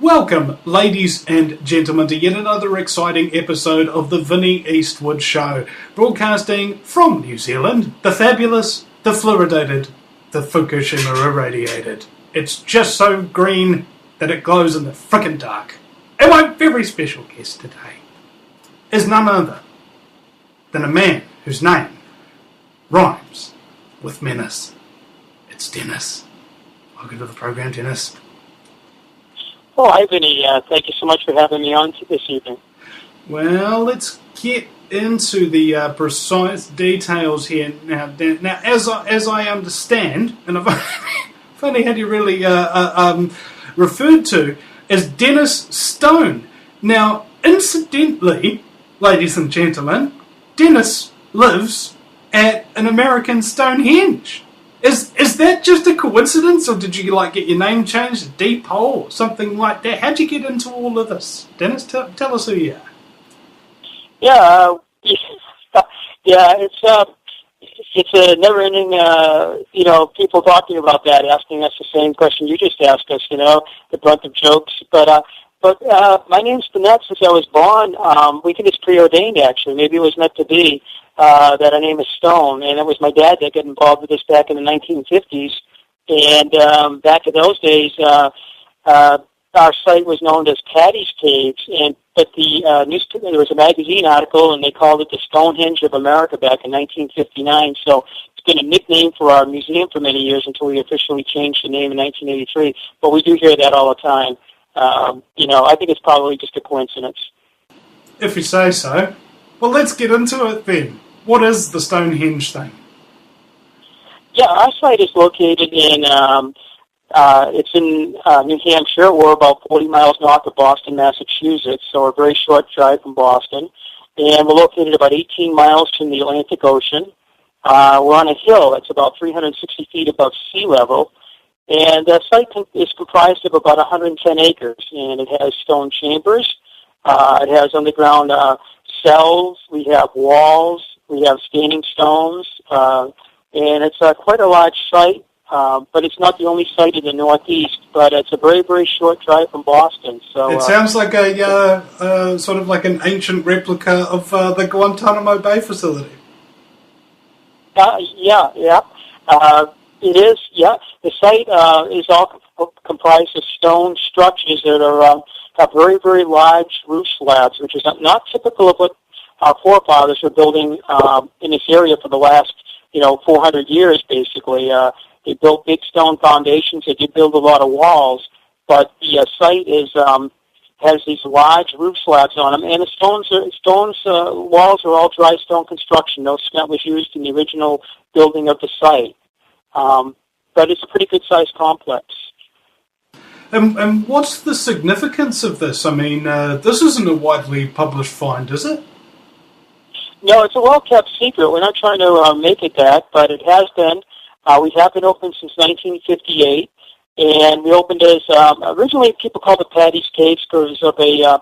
Welcome, ladies and gentlemen, to yet another exciting episode of the Vinnie Eastwood Show, broadcasting from New Zealand, the fabulous, the fluoridated, the Fukushima irradiated. It's just so green that it glows in the frickin' dark. And my very special guest today is none other than a man whose name rhymes with menace. It's Dennis. Welcome to the program, Dennis. Oh, hi, Vinny. Thank you so much for having me on this evening. Well, let's get into the precise details here now. Now, as I understand, and I've only had you really referred to as Dennis Stone. Now, incidentally, ladies and gentlemen, Dennis lives at an American Stonehenge. Is that just a coincidence, or did you get your name changed to Deep Hole or something like that? How'd you get into all of this, Dennis? Tell us who you are. Yeah, it's a never-ending, people talking about that, asking us the same question you just asked us, the brunt of jokes. But my name's been that since I was born. We think it's preordained, actually. Maybe it was meant to be. That our name is Stone, and it was my dad that got involved with this back in the 1950s. And back in those days, our site was known as Patty's Caves, but there was a magazine article, and they called it the Stonehenge of America back in 1959. So it's been a nickname for our museum for many years until we officially changed the name in 1983. But we do hear that all the time. I think it's probably just a coincidence. If you say so. Well, let's get into it then. What is the Stonehenge thing? Yeah, our site is located in, it's in New Hampshire. We're about 40 miles north of Boston, Massachusetts, so a very short drive from Boston. And we're located about 18 miles from the Atlantic Ocean. We're on a hill that's about 360 feet above sea level. And the site is comprised of about 110 acres, and it has stone chambers. It has underground cells. We have walls. We have standing stones, and it's quite a large site, but it's not the only site in the Northeast, but it's a very, very short drive from Boston. So it sounds like a sort of like an ancient replica of the Guantanamo Bay facility. Yeah. It is, yeah. The site is all comprised of stone structures that have very, very large roof slabs, which is not typical of what our forefathers were building in this area for the last, 400 years, basically. They built big stone foundations. They did build a lot of walls, but the site has these large roof slabs on them, and the walls are all dry stone construction. No cement was used in the original building of the site. But it's a pretty good-sized complex. And what's the significance of this? I mean, this isn't a widely published find, is it? No, it's a well-kept secret. We're not trying to make it that, but it has been. We have been open since 1958, and we opened as, originally people called it Patty's Caves because of a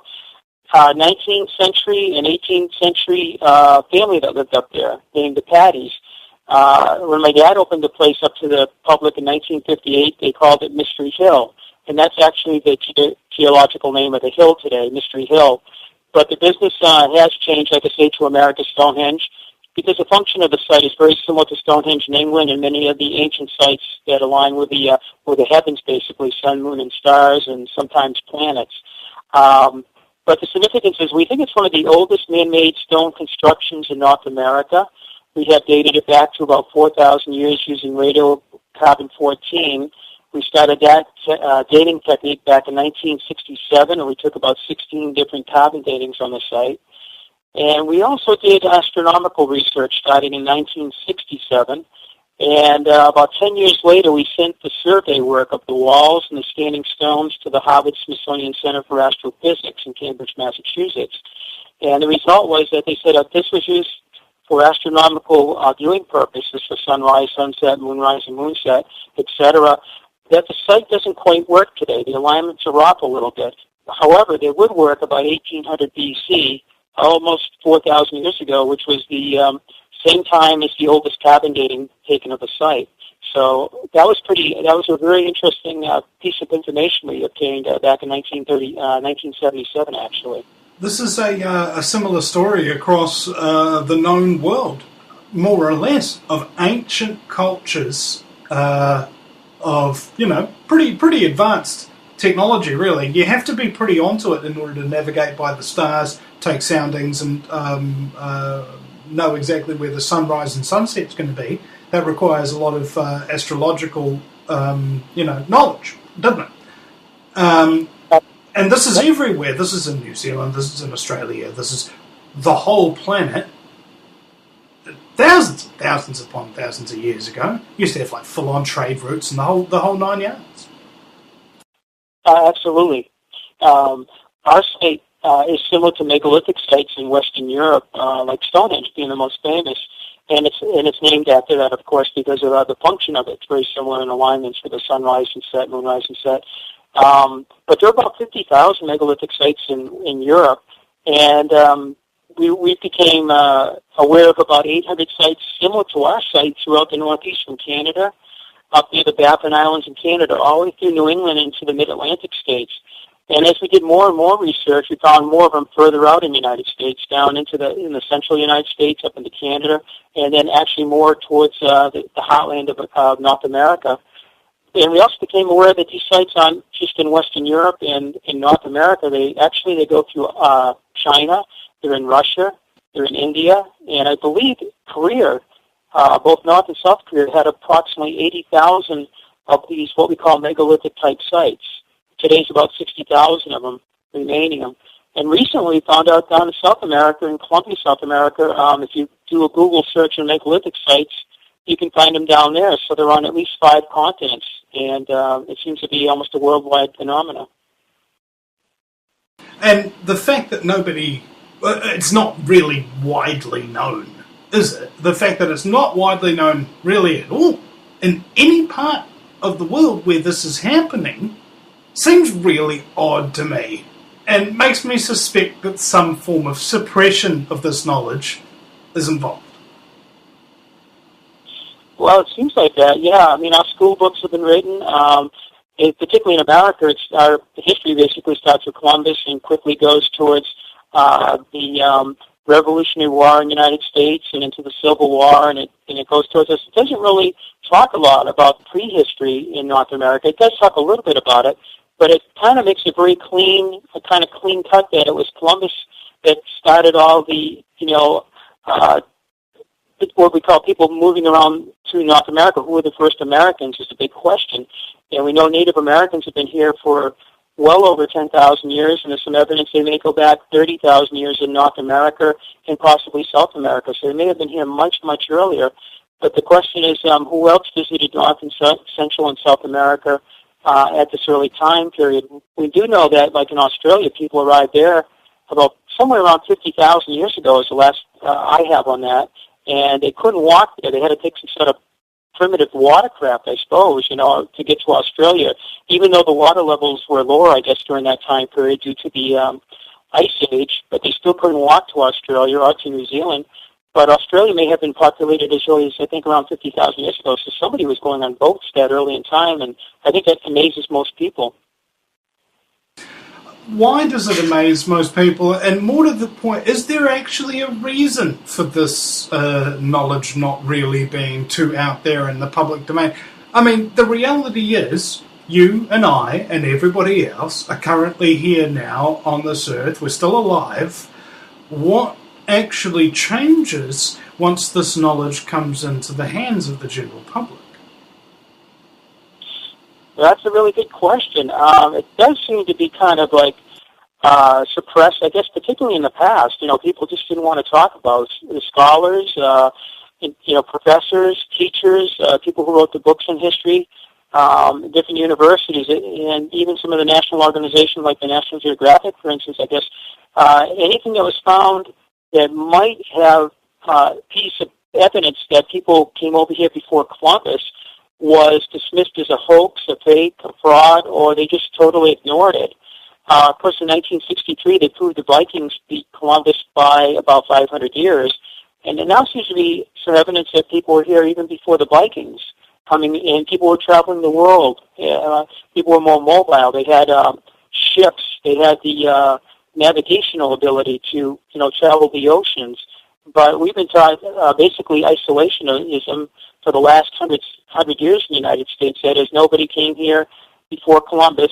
19th century and 18th century family that lived up there named the Pattys. When my dad opened the place up to the public in 1958, they called it Mystery Hill, and that's actually the geological name of the hill today, Mystery Hill. But the business has changed, like I say, to America's Stonehenge, because the function of the site is very similar to Stonehenge in England and many of the ancient sites that align with the heavens, basically, sun, moon, and stars, and sometimes planets. But the significance is we think it's one of the oldest man-made stone constructions in North America. We have dated it back to about 4,000 years using radiocarbon-14. We started that dating technique back in 1967, and we took about 16 different carbon datings on the site. And we also did astronomical research starting in 1967. And about 10 years later, we sent the survey work of the walls and the standing stones to the Harvard-Smithsonian Center for Astrophysics in Cambridge, Massachusetts. And the result was that they said that this was used for astronomical viewing purposes for sunrise, sunset, moonrise, and moonset, etc., that the site doesn't quite work today. The alignments are off a little bit. However, they would work about 1800 BC, almost 4,000 years ago, which was the same time as the oldest carbon dating taken of the site. So that was a very interesting piece of information we obtained back in 1977, actually. This is a similar story across the known world, more or less, of ancient cultures of, pretty advanced technology, really. You have to be pretty onto it in order to navigate by the stars, take soundings, and know exactly where the sunrise and sunset's going to be. That requires a lot of astrological, knowledge, doesn't it? And this is everywhere. This is in New Zealand. This is in Australia. This is the whole planet. Thousands upon thousands of years ago, used to have like full-on trade routes and the whole 9 yards. Absolutely. Our site is similar to megalithic sites in Western Europe, like Stonehenge being the most famous, and it's named after that, of course, because of the function of it. It's very similar in alignments for the sunrise and set, moonrise and set. But there are about 50,000 megalithic sites in Europe, and we became aware of about 800 sites similar to our site throughout the northeast from Canada, up near the Baffin Islands in Canada, all the way through New England into the mid-Atlantic states. And as we did more and more research, we found more of them further out in the United States, down in the central United States, up into Canada, and then actually more towards the heartland of North America. And we also became aware that these sites aren't just in Western Europe and in North America. They go through China, they're in Russia, they're in India, and I believe Korea, both North and South Korea, had approximately 80,000 of these what we call megalithic-type sites. Today's about 60,000 of them, remaining them. And recently we found out down in South America, in Colombia, South America, if you do a Google search on megalithic sites, you can find them down there. So they're on at least 5 continents, and it seems to be almost a worldwide phenomenon. And the fact that it's not really widely known, is it? The fact that it's not widely known really at all in any part of the world where this is happening seems really odd to me, and makes me suspect that some form of suppression of this knowledge is involved. Well, it seems like that, yeah. I mean, our school books have been written, particularly in America. Our history basically starts with Columbus and quickly goes towards the Revolutionary War in the United States and into the Civil War, and it goes towards us. It doesn't really talk a lot about prehistory in North America. It does talk a little bit about it, but it kind of makes it very clean cut that it was Columbus that started all the, what we call people moving around to North America. Who were the first Americans is a big question. And we know Native Americans have been here for well over 10,000 years, and there's some evidence they may go back 30,000 years in North America and possibly South America. So they may have been here much, much earlier. But the question is, who else visited North and Central and South America at this early time period? We do know that, like in Australia, people arrived there about somewhere around 50,000 years ago is the last I have on that, and they couldn't walk there. They had to take some sort of primitive watercraft, I suppose, to get to Australia, even though the water levels were lower, I guess, during that time period due to the Ice Age, but they still couldn't walk to Australia or to New Zealand. But Australia may have been populated as early as, I think, around 50,000 years ago, so somebody was going on boats that early in time, and I think that amazes most people. Why does it amaze most people? And more to the point, is there actually a reason for this knowledge not really being too out there in the public domain? I mean, the reality is, you and I and everybody else are currently here now on this earth. We're still alive. What actually changes once this knowledge comes into the hands of the general public? Well, that's a really good question. It does seem to be kind of like suppressed, I guess, particularly in the past. People just didn't want to talk about the scholars, professors, teachers, people who wrote the books in history, different universities, and even some of the national organizations like the National Geographic, for instance, I guess. Anything that was found that might have a piece of evidence that people came over here before Columbus was dismissed as a hoax, a fake, a fraud, or they just totally ignored it. Of course, in 1963, they proved the Vikings beat Columbus by about 500 years, And there now seems to be some evidence that people were here even before the Vikings coming in. People were traveling the world. People were more mobile. They had ships. They had the navigational ability to, travel the oceans. But we've been taught basically isolationism for the last 100 years in the United States. That is, nobody came here before Columbus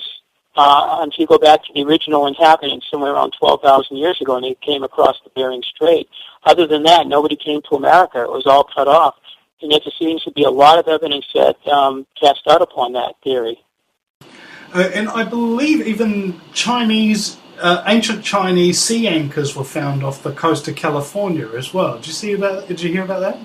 until you go back to the original inhabitants somewhere around 12,000 years ago, and they came across the Bering Strait. Other than that, nobody came to America. It was all cut off. And yet there seems to be a lot of evidence that cast doubt upon that theory. And I believe even ancient Chinese sea anchors were found off the coast of California as well. Did you hear about that?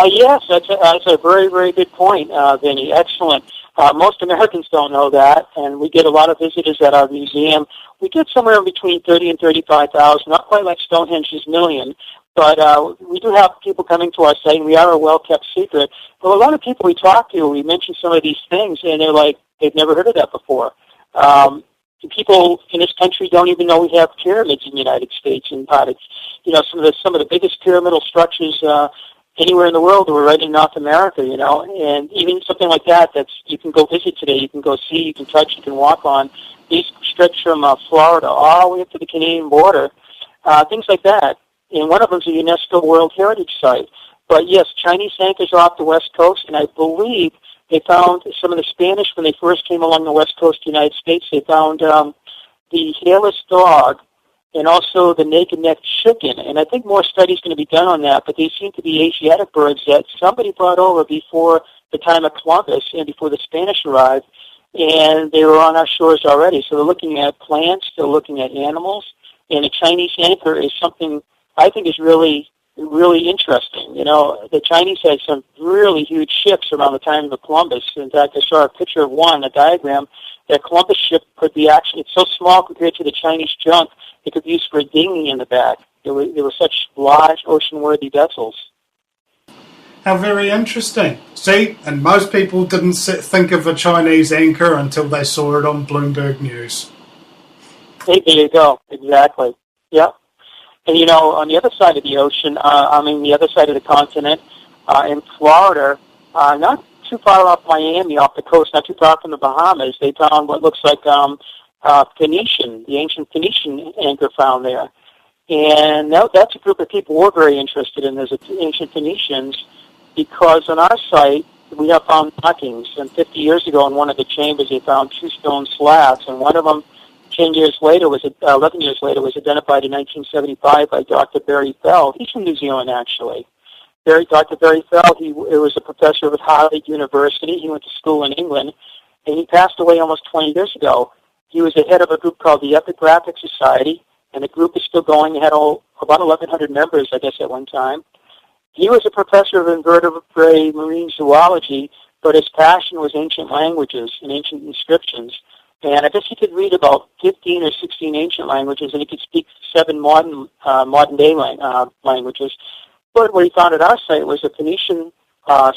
Yes, that's a very, very good point, Vinny. Excellent. Most Americans don't know that, and we get a lot of visitors at our museum. We get somewhere between 30 and 35,000, not quite like Stonehenge's million, but we do have people coming to our site, and we are a well-kept secret. But a lot of people we talk to, we mention some of these things, and they're like, they've never heard of that before. People in this country don't even know we have pyramids in the United States, and some of the biggest pyramidal structures anywhere in the world were right in North America, and even something like that you can go visit today, you can go see, you can touch, you can walk on. These stretch from Florida all the way up to the Canadian border, things like that. And one of them is a UNESCO World Heritage Site. But yes, Chinese anchors are off the West Coast, and I believe they found some of the Spanish when they first came along the West Coast of the United States. They found the hairless dog and also the naked-necked chicken. And I think more studies going to be done on that, but they seem to be Asiatic birds that somebody brought over before the time of Columbus and before the Spanish arrived, and they were on our shores already. So they're looking at plants, they're looking at animals, and a Chinese anchor is something I think is really, really interesting. The Chinese had some really huge ships around the time of Columbus. In fact, I saw a picture of one, a diagram, that Columbus ship could be it's so small compared to the Chinese junk, it could be used for a dinghy in the back. They were such large ocean-worthy vessels. How very interesting. See, and most people didn't think of a Chinese anchor until they saw it on Bloomberg News. Hey, there you go. Exactly. Yep. And, on the other side of the ocean, the other side of the continent, in Florida, not too far off Miami, off the coast, not too far from the Bahamas, they found what looks like the ancient Phoenician anchor found there. And that's a group of people we're very interested in, as ancient Phoenicians, because on our site, we have found markings. And 50 years ago, in one of the chambers, they found 2 stone slabs, and one of them 11 years later, was identified in 1975 by Dr. Barry Feld. He's from New Zealand, actually. Dr. Barry Feld, he was a professor at Harvard University. He went to school in England, and he passed away almost 20 years ago. He was the head of a group called the Epigraphic Society, and the group is still going. It had about 1,100 members, I guess, at one time. He was a professor of invertebrate marine zoology, but his passion was ancient languages and ancient inscriptions. And I guess he could read about 15 or 16 ancient languages, and he could speak 7 modern-day languages. But what he found at our site was a Phoenician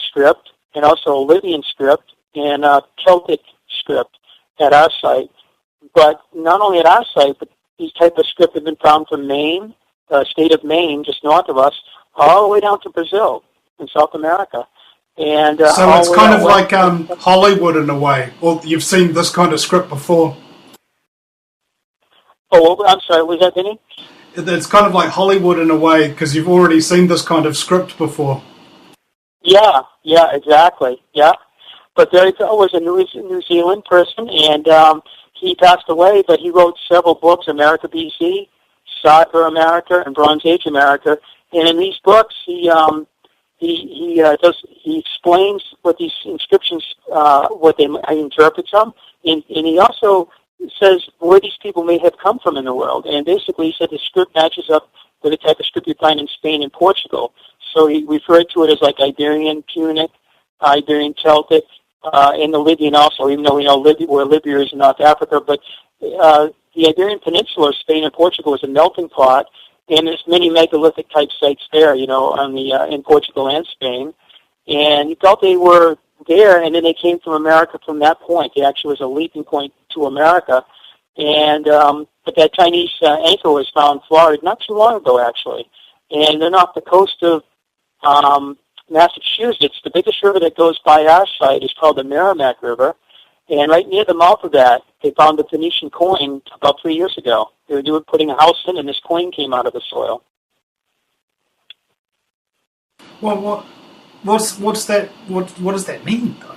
script, and also a Lydian script, and a Celtic script at our site. But not only at our site, but these type of script have been found from Maine, state of Maine, just north of us, all the way down to Brazil in South America. And so it's kind of like Hollywood in a way, or you've seen this kind of script before. Oh, I'm sorry, was that Vinny? It's kind of like Hollywood in a way, because you've already seen this kind of script before. Yeah, exactly, yeah. But Barry Feld was a New Zealand person, and he passed away, but he wrote several books, America BC, Cyber America, and Bronze Age America. And in these books, he explains what these inscriptions, he interprets them, and he also says where these people may have come from in the world. And basically, he said the script matches up with the type of script you find in Spain and Portugal. So he referred to it as like Iberian Punic, Iberian Celtic, and the Libyan also, even though we know where Libya is in North Africa. But the Iberian Peninsula, Spain and Portugal, is a melting pot. And there's many megalithic type sites there, in Portugal and Spain. And he felt they were there, and then they came from America from that point. It actually was a leaping point to America. And but that Chinese anchor was found in Florida not too long ago, actually. And then off the coast of Massachusetts, the biggest river that goes by our site is called the Merrimack River. And right near the mouth of that, they found a Phoenician coin about 3 years ago. They were putting a house in, and this coin came out of the soil. Well, what's that? What does that mean, though?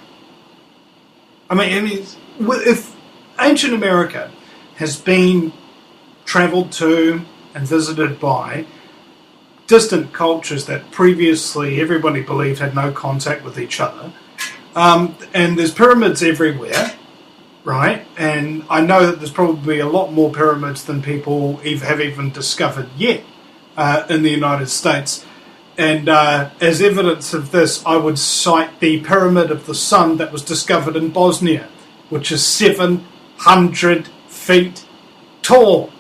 I mean, if ancient America has been travelled to and visited by distant cultures that previously everybody believed had no contact with each other, and there's pyramids everywhere, right? And I know that there's probably a lot more pyramids than people have even discovered yet in the United States. And as evidence of this, I would cite the Pyramid of the Sun that was discovered in Bosnia, which is 700 feet tall.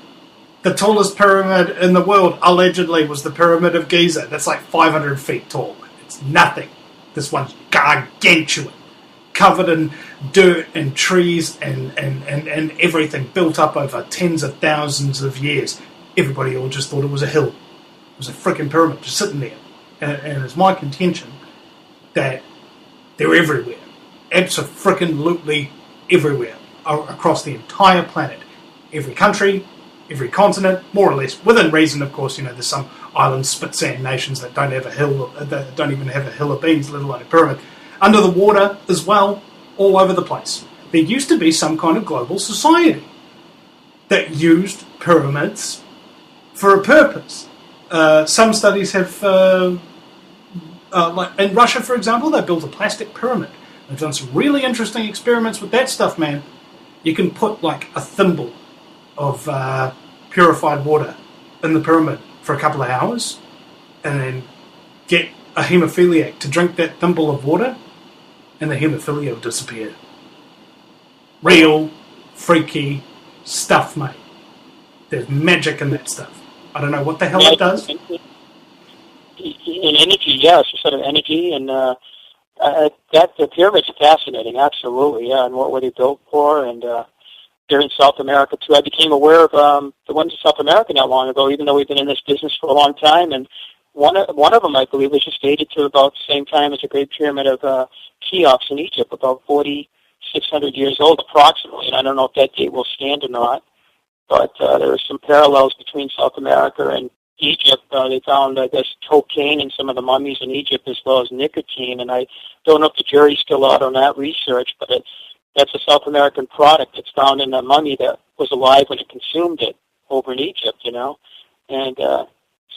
The tallest pyramid in the world, allegedly, was the Pyramid of Giza. That's like 500 feet tall. It's nothing. This one's gargantuan, covered in dirt and trees and everything, built up over tens of thousands of years. Everybody all just thought it was a hill. It was a freaking pyramid just sitting there. And it's my contention that they're everywhere. Abso-freaking-lutely everywhere. Across the entire planet. Every country, every continent, more or less. Within reason, of course, there's some island spit-sand nations that don't have a hill, that don't even have a hill of beans, let alone a pyramid. Under the water as well, all over the place. There used to be some kind of global society that used pyramids for a purpose. Some studies have, like in Russia, for example, they built a plastic pyramid. They've done some really interesting experiments with that stuff, man. You can put like a thimble of purified water in the pyramid for a couple of hours and then get a haemophiliac to drink that thimble of water and the haemophilia will disappear. Real freaky stuff, mate. There's magic in that stuff. I don't know what the hell it does. In energy, yes, a sort of energy, and that the pyramids are fascinating, absolutely, yeah, and what were they built for, and they're in South America, too. I became aware of the ones in South America not long ago, even though we've been in this business for a long time, and one of them, I believe, was just dated to about the same time as the Great Pyramid of Cheops in Egypt, about 4,600 years old, approximately, and I don't know if that date will stand or not, but there are some parallels between South America and Egypt. They found, I guess, cocaine in some of the mummies in Egypt as well as nicotine, and I don't know if the jury's still out on that research, but that's a South American product that's found in a mummy that was alive when it consumed it over in Egypt, and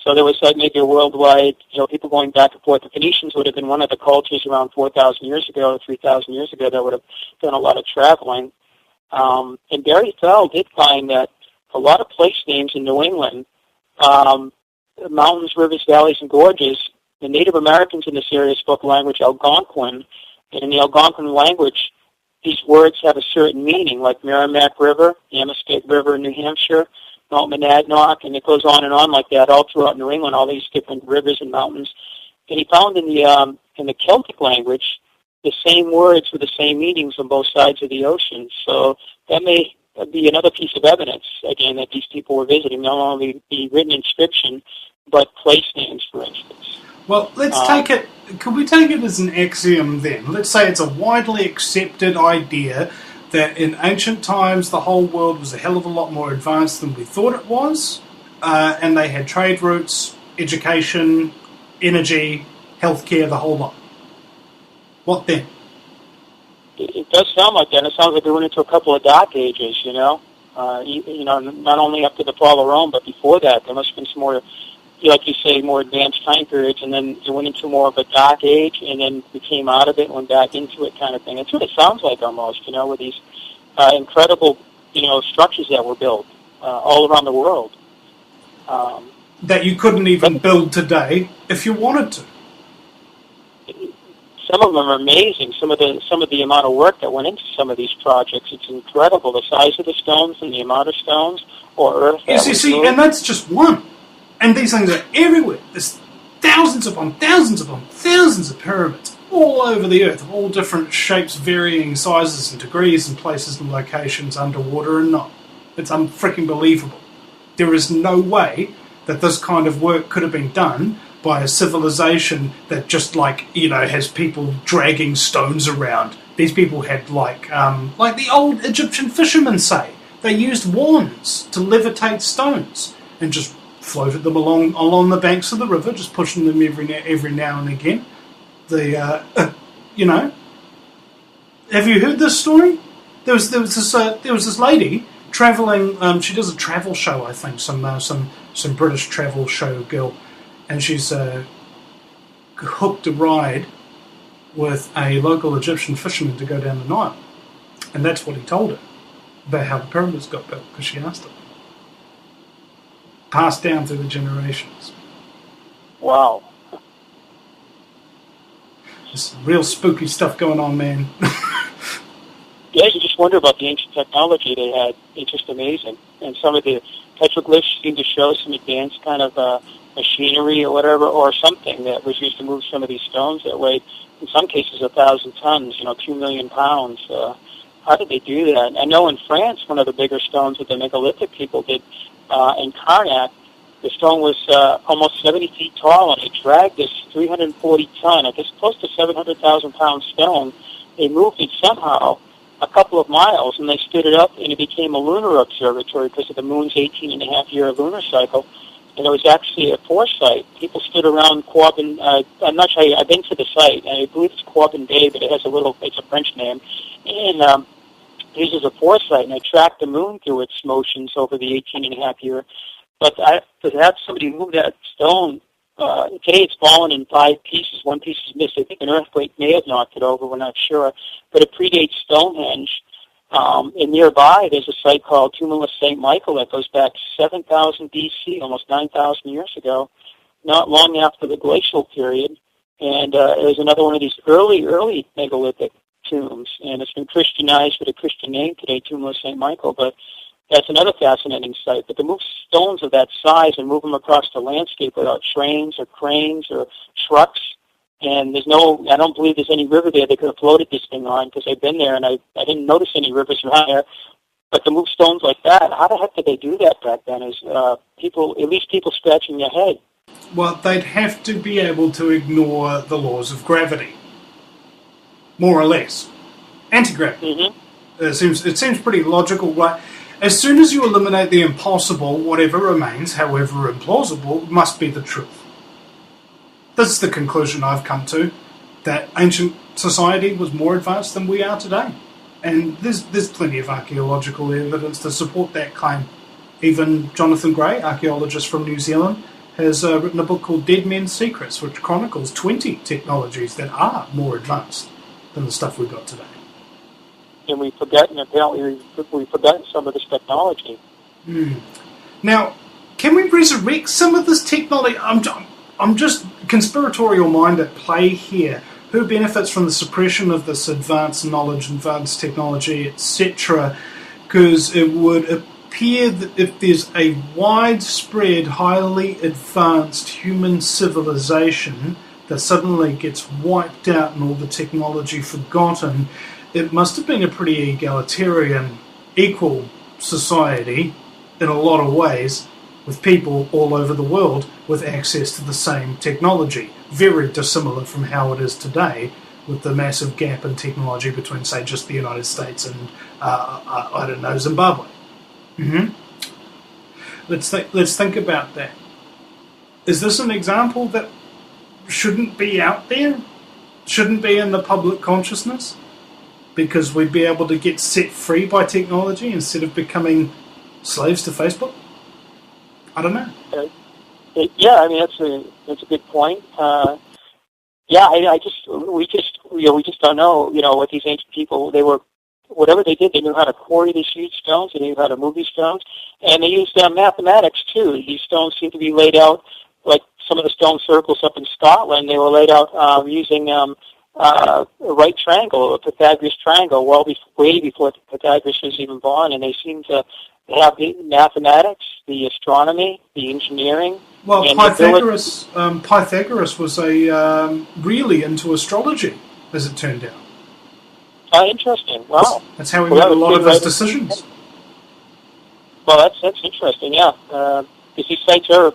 so there was like maybe a worldwide, people going back and forth. The Phoenicians would have been one of the cultures around 4,000 years ago or 3,000 years ago that would have done a lot of traveling, and Barry Fell did find that a lot of place names in New England, mountains, rivers, valleys, and gorges, the Native Americans in this area spoke a language, Algonquin, and in the Algonquin language, these words have a certain meaning, like Merrimack River, Amistad River in New Hampshire, Mount Monadnock, and it goes on and on like that all throughout New England, all these different rivers and mountains. And he found in the Celtic language the same words with the same meanings on both sides of the ocean. So that may be another piece of evidence, again, that these people were visiting, not only the written inscription, but place names, for instance. Well, let's take it, could we take it as an axiom then? Let's say it's a widely accepted idea that in ancient times the whole world was a hell of a lot more advanced than we thought it was, and they had trade routes, education, energy, healthcare, the whole lot. What then? It does sound like that. It sounds like we went into a couple of dark ages, not only up to the fall of Rome, but before that. There must have been some more, like you say, more advanced time periods, and then it went into more of a dark age, and then we came out of it and went back into it kind of thing. That's what it sounds like almost, with these incredible, structures that were built all around the world. That you couldn't even build today if you wanted to. Some of them are amazing. Some of the amount of work that went into some of these projects, it's incredible. The size of the stones and the amount of stones or earth. Yes, you see, and that's just one. And these things are everywhere. There's thousands of them, thousands of pyramids all over the earth, of all different shapes, varying sizes and degrees and places and locations, underwater and not. It's unfreaking believable. There is no way that this kind of work could have been done by a civilization that just has people dragging stones around. These people had like the old Egyptian fishermen say. They used wands to levitate stones and just floated them along the banks of the river, just pushing them every now and again. Have you heard this story? There was this lady traveling. She does a travel show, I think, some British travel show girl, and she's hooked a ride with a local Egyptian fisherman to go down the Nile, and that's what he told her about how the pyramids got built, because she asked him. Passed down through the generations. Wow. There's real spooky stuff going on, man. Yeah, you just wonder about the ancient technology they had. It's just amazing. And some of the petroglyphs seem to show some advanced kind of machinery or whatever, or something that was used to move some of these stones that weighed, in some cases, 1,000 tons, 2 million pounds. How did they do that? I know in France, one of the bigger stones that the megalithic people did in Karnak, the stone was almost 70 feet tall, and they dragged this 340-ton, I guess close to 700,000-pound stone. They moved it somehow a couple of miles, and they stood it up, and it became a lunar observatory because of the moon's 18-and-a-half-year lunar cycle. And it was actually a foresight. People stood around Quabbin. I'm not sure. I've been to the site, and I believe it's Quabbin Bay, but it's a French name. And it uses a foresight, and they tracked the moon through its motions over the 18-and-a-half-year. But to have somebody move that stone, today it's fallen in 5 pieces. One piece is missed. I think an earthquake may have knocked it over. We're not sure. But it predates Stonehenge. And nearby, there's a site called Tumulus St. Michael that goes back 7,000 BC, almost 9,000 years ago, not long after the glacial period. And there's another one of these early megalithic tombs, and it's been Christianized with a Christian name today, Tumulus St. Michael, but that's another fascinating site. But to move stones of that size and move them across the landscape without trains or cranes or trucks, and I don't believe there's any river there they could have floated this thing on, because I've been there and I didn't notice any rivers around there. But to move stones like that, how the heck did they do that back then? Is people scratching their head. Well, they'd have to be able to ignore the laws of gravity, more or less. Anti-gravity. Mm-hmm. It seems pretty logical, right? As soon as you eliminate the impossible, whatever remains, however implausible, must be the truth. This is the conclusion I've come to, that ancient society was more advanced than we are today. And there's plenty of archaeological evidence to support that claim. Even Jonathan Gray, archaeologist from New Zealand, has written a book called Dead Men's Secrets, which chronicles 20 technologies that are more advanced than the stuff we've got today. And we've forgotten some of this technology. Now, can we resurrect some of this technology? I'm just conspiratorial mind at play here. Who benefits from the suppression of this advanced knowledge, advanced technology, etc.? Because it would appear that if there's a widespread, highly advanced human civilization that suddenly gets wiped out and all the technology forgotten, it must have been a pretty egalitarian, equal society in a lot of ways, with people all over the world with access to the same technology. Very dissimilar from how it is today, with the massive gap in technology between, say, just the United States and, Zimbabwe. Mm-hmm. Let's think about that. Is this an example that shouldn't be out there? Shouldn't be in the public consciousness? Because we'd be able to get set free by technology instead of becoming slaves to Facebook? I don't know. Yeah, I mean that's a good point. We just don't know. What these ancient people, whatever they did, they knew how to quarry these huge stones. They knew how to move these stones, and they used mathematics too. These stones seem to be laid out like some of the stone circles up in Scotland. They were laid out using a right triangle, a Pythagoras triangle, way before Pythagoras was even born, and they seem to have the mathematics, the astronomy, the engineering. Well, Pythagoras was really into astrology, as it turned out. Interesting. Wow. That's how he made a lot of his decisions. Well, that's interesting. Yeah, because these sites are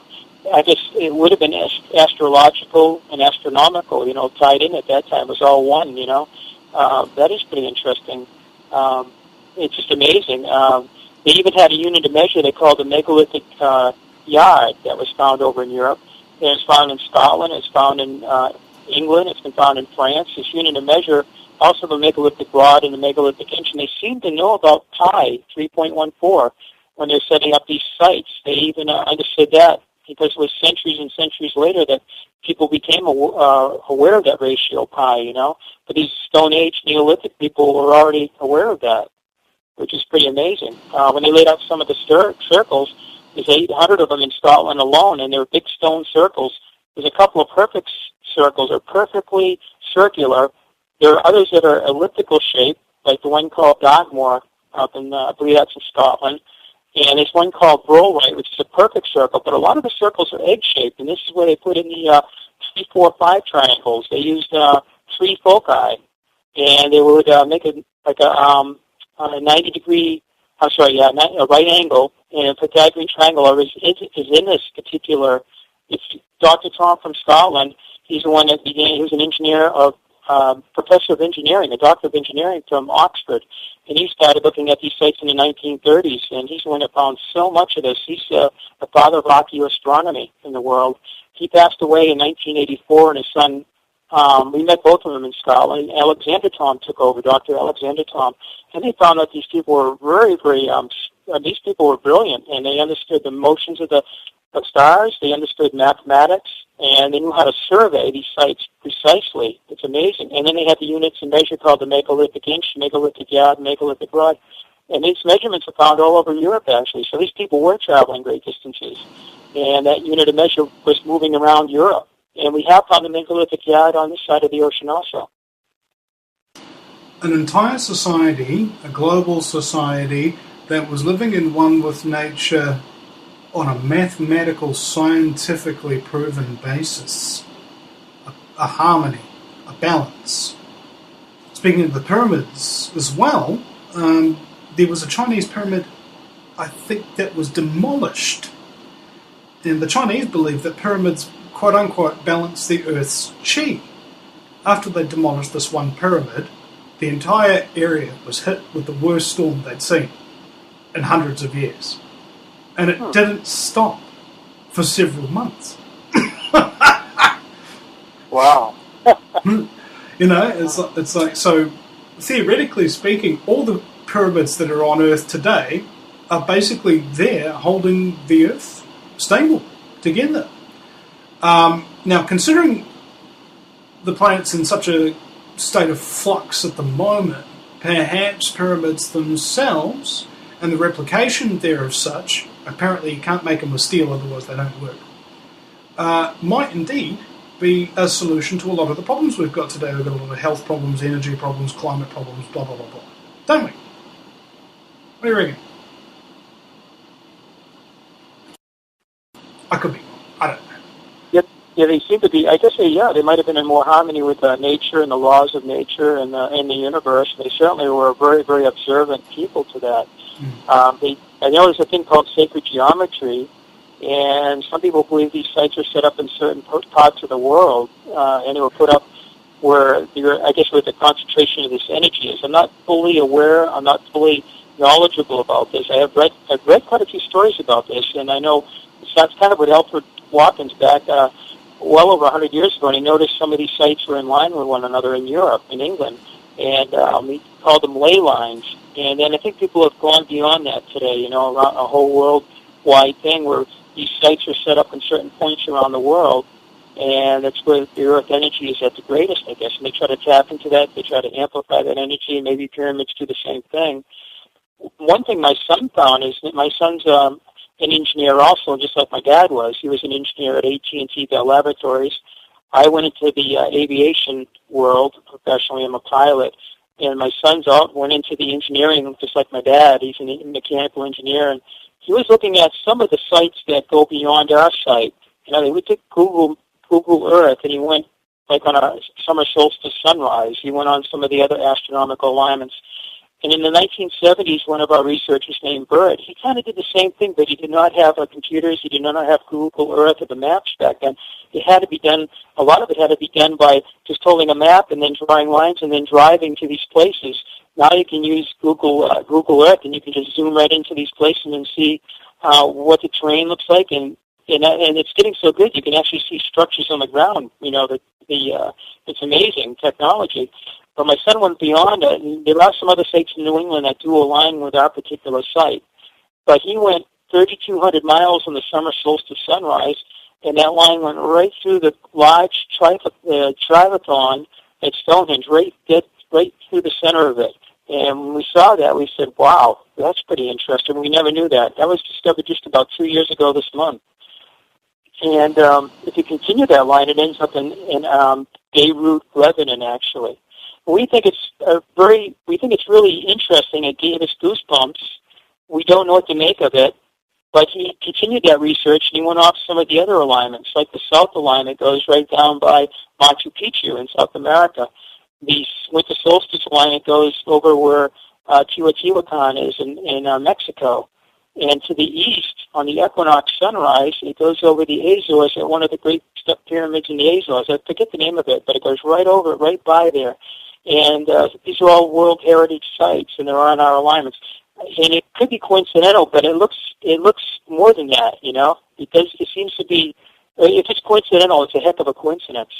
I guess it would have been astrological and astronomical, tied in at that time. It was all one, That is pretty interesting. It's just amazing. They even had a unit of measure they called the megalithic yard that was found over in Europe. It's found in Scotland. It's found in England. It's been found in France. This unit of measure, also the megalithic rod and the megalithic inch, and they seem to know about pi, 3.14, when they're setting up these sites. They even understood that because it was centuries and centuries later that people became aware of that ratio pi, But these Stone Age Neolithic people were already aware of that, which is pretty amazing. When they laid out some of the circles, there's 800 of them in Scotland alone, and they're big stone circles. There's a couple of perfect circles are perfectly circular. There are others that are elliptical shaped, like the one called Dartmoor up in, I believe that's in Scotland. And there's one called Brolwright, which is a perfect circle, but a lot of the circles are egg-shaped, and this is where they put in the 3, 4, 5 triangles. They used 3 foci, and they would make it like a 90-degree, a right angle, and a Pythagorean triangle is in this particular. It's Dr. Tom from Scotland. He's the one that began. He was an engineer professor of engineering, a doctor of engineering from Oxford, and he started looking at these sites in the 1930s, and he's the one that found so much of this. He's the father of archaeoastronomy in the world. He passed away in 1984, and his son, we met both of them in Scotland. Alexander Tom took over, Dr. Alexander Tom, and they found that these people were very, very, these people were brilliant, and they understood the motions of the stars, they understood mathematics, and they knew how to survey these sites precisely. It's amazing. And then they had the units and measure called the megalithic inch, megalithic yard, megalithic rod. And these measurements are found all over Europe, actually. So these people were traveling great distances. And that unit of measure was moving around Europe. And we have found the megalithic yard on this side of the ocean also. An entire society, a global society, that was living in one with nature on a mathematical, scientifically proven basis. A harmony, a balance. Speaking of the pyramids as well, there was a Chinese pyramid, I think, that was demolished. And the Chinese believe that pyramids, quote-unquote, balance the Earth's chi. After they demolished this one pyramid, the entire area was hit with the worst storm they'd seen in hundreds of years. And it didn't stop for several months. Wow. It's like, so theoretically speaking, all the pyramids that are on Earth today are basically there holding the Earth stable together. Now, considering the planet's in such a state of flux at the moment, perhaps pyramids themselves and the replication there of such, apparently you can't make them with steel, otherwise they don't work, might indeed be a solution to a lot of the problems we've got today. We've got a lot of health problems, energy problems, climate problems, blah, blah, blah, blah. Don't we? What do you reckon? I could be wrong. I don't know. Yeah, they seem to be, I guess they might have been in more harmony with nature and the laws of nature and the universe. They certainly were very, very observant people to that. I know there's a thing called sacred geometry, and some people believe these sites are set up in certain parts of the world, and they were put up where, I guess, where the concentration of this energy is. I'm not fully aware, I'm not fully knowledgeable about this. I've read quite a few stories about this, and I know that's kind of what Alfred Watkins back well over 100 years ago, and he noticed some of these sites were in line with one another in Europe, in England, and he called them ley lines. And then I think people have gone beyond that today, around a whole worldwide thing where these sites are set up in certain points around the world, and that's where the Earth energy is at the greatest, I guess. And they try to tap into that, they try to amplify that energy, and maybe pyramids do the same thing. One thing my son found is that my son's an engineer also, just like my dad was. He was an engineer at AT&T Bell Laboratories. I went into the aviation world professionally. I'm a pilot. And my son's went into the engineering, just like my dad. He's a mechanical engineer. And he was looking at some of the sites that go beyond our site. We took Google Earth, and he went like on a summer solstice sunrise. He went on some of the other astronomical alignments. And in the 1970s, one of our researchers named Bird, he kind of did the same thing, but he did not have computers. He did not have Google Earth or the maps back then. It had to be done, a lot of it had to be done by just holding a map and then drawing lines and then driving to these places. Now you can use Google Earth, and you can just zoom right into these places and see what the terrain looks like. And it's getting so good, you can actually see structures on the ground. It's amazing technology. But my son went beyond it, and there are some other sites in New England that do align with our particular site. But he went 3,200 miles on the summer solstice sunrise, and that line went right through the large triathlon at Stonehenge, right through the center of it. And when we saw that, we said, wow, that's pretty interesting. We never knew that. That was discovered just about 2 years ago this month. And if you continue that line, it ends up in Beirut, Lebanon, actually. We think it's really interesting. It gave us goosebumps. We don't know what to make of it, but he continued that research, and he went off some of the other alignments, like the south alignment goes right down by Machu Picchu in South America. The winter solstice alignment goes over where Teotihuacan is in Mexico. And to the east, on the equinox sunrise, it goes over the Azores at one of the great pyramids in the Azores. I forget the name of it, but it goes right by there. And these are all World Heritage sites, and they're on our alignments. And it could be coincidental, but it looks more than that, because it seems to be, if it's coincidental, it's a heck of a coincidence.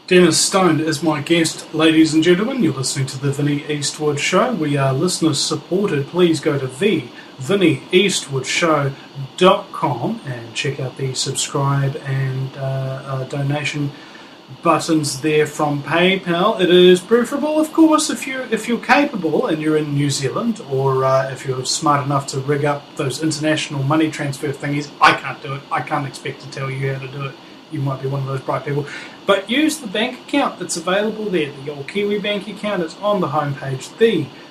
Dennis Stone is my guest, ladies and gentlemen. You're listening to the Vinnie Eastwood Show. We are listeners supported. Please go to thevinnieeastwoodshow.com and check out the subscribe and donation buttons there from PayPal. It is preferable, of course, if you're capable and you're in New Zealand, or if you're smart enough to rig up those international money transfer thingies. I can't do it. I can't expect to tell you how to do it. You might be one of those bright people. But use the bank account that's available there. The old Kiwi bank account is on the homepage,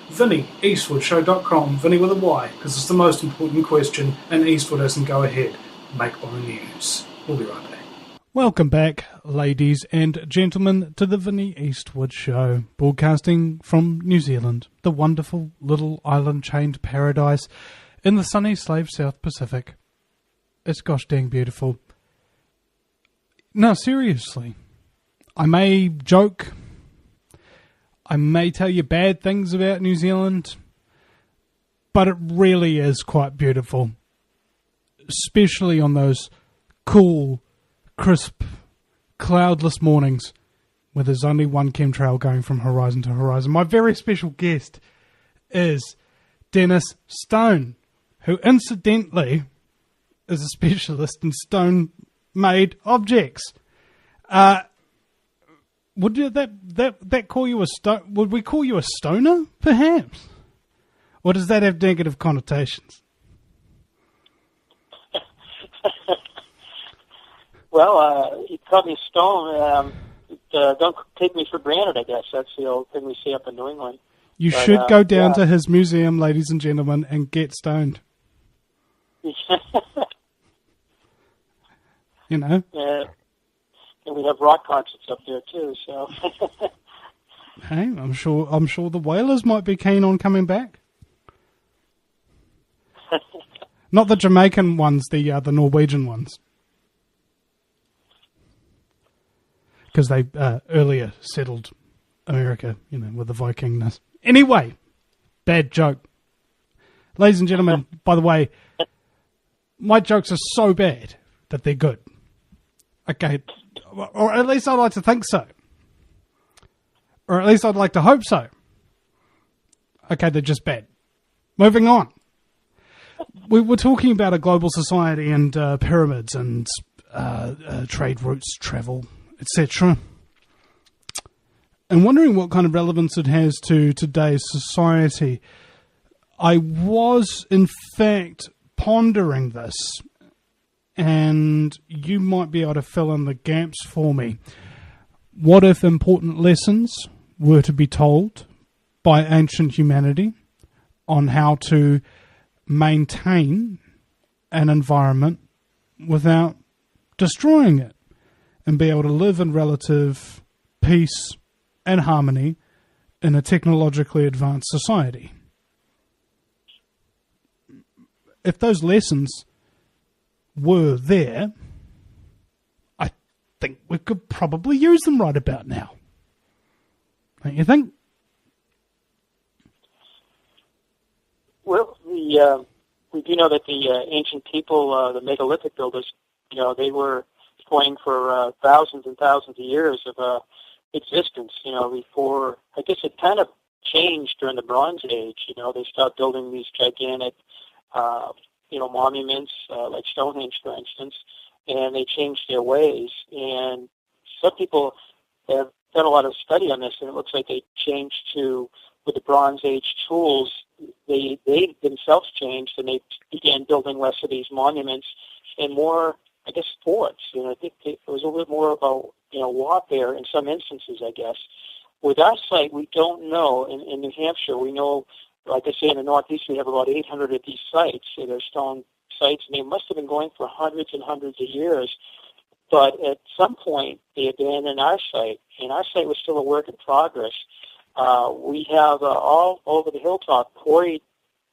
thevinnieeastwoodshow.com, Vinnie with a Y, because it's the most important question, and Eastwood doesn't go ahead. Make more news. We'll be right back. Welcome back, ladies and gentlemen, to the Vinnie Eastwood Show, broadcasting from New Zealand, the wonderful little island-chained paradise in the sunny slave South Pacific. It's gosh dang beautiful. No, seriously, I may joke, I may tell you bad things about New Zealand, but it really is quite beautiful, especially on those cool, crisp, cloudless mornings where there's only one chemtrail going from horizon to horizon. My very special guest is Dennis Stone, who incidentally is a specialist in stone-made objects. Would that call you a would we call you a stoner, perhaps? Or does that have negative connotations? Well, you call me stone. Don't take me for granted, I guess. That's the old thing we say up in New England. You should go down to his museum, ladies and gentlemen, and get stoned. You know? Yeah. And we have rock concerts up there, too, so... Hey, I'm sure the Whalers might be keen on coming back. Not the Jamaican ones, the Norwegian ones. Because they earlier settled America, with the Vikingness. Anyway, bad joke. Ladies and gentlemen, by the way, my jokes are so bad that they're good. Okay, or at least I'd like to think so. Or at least I'd like to hope so. Okay, they're just bad. Moving on. We were talking about a global society and pyramids and trade routes, travel, etc. And wondering what kind of relevance it has to today's society. I was, in fact, pondering this, and you might be able to fill in the gaps for me. What if important lessons were to be told by ancient humanity on how to maintain an environment without destroying it and be able to live in relative peace and harmony in a technologically advanced society. If those lessons were there, I think we could probably use them right about now. Don't you think? Well, we do know that the ancient people, the megalithic builders, they were toying for thousands and thousands of years of existence, before, I guess it kind of changed during the Bronze Age. They started building these gigantic, monuments, like Stonehenge, for instance, and they changed their ways. And some people have done a lot of study on this, and it looks like they changed to, with the Bronze Age tools, they themselves changed, and they began building less of these monuments and more, I guess, forts. I think it was a little bit more about, warfare in some instances, I guess. With our site, we don't know. In New Hampshire, we know, like I say, in the Northeast, we have about 800 of these sites. So they're stone sites, and they must have been going for hundreds and hundreds of years. But at some point, they abandoned our site, and our site was still a work in progress. We have all over the hilltop very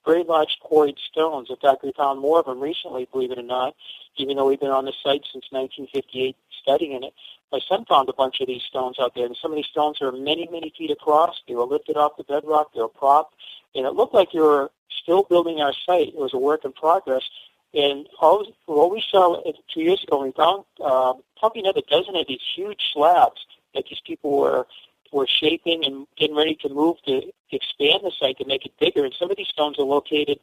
large quarried stones. In fact, we found more of them recently, believe it or not, even though we've been on the site since 1958 studying it. My son found a bunch of these stones out there, and some of these stones are many, many feet across. They were lifted off the bedrock. They were propped, and it looked like you were still building our site. It was a work in progress. And what we saw 2 years ago, we found probably another dozen of these huge slabs that these people were shaping and getting ready to move to expand the site to make it bigger. And some of these stones are located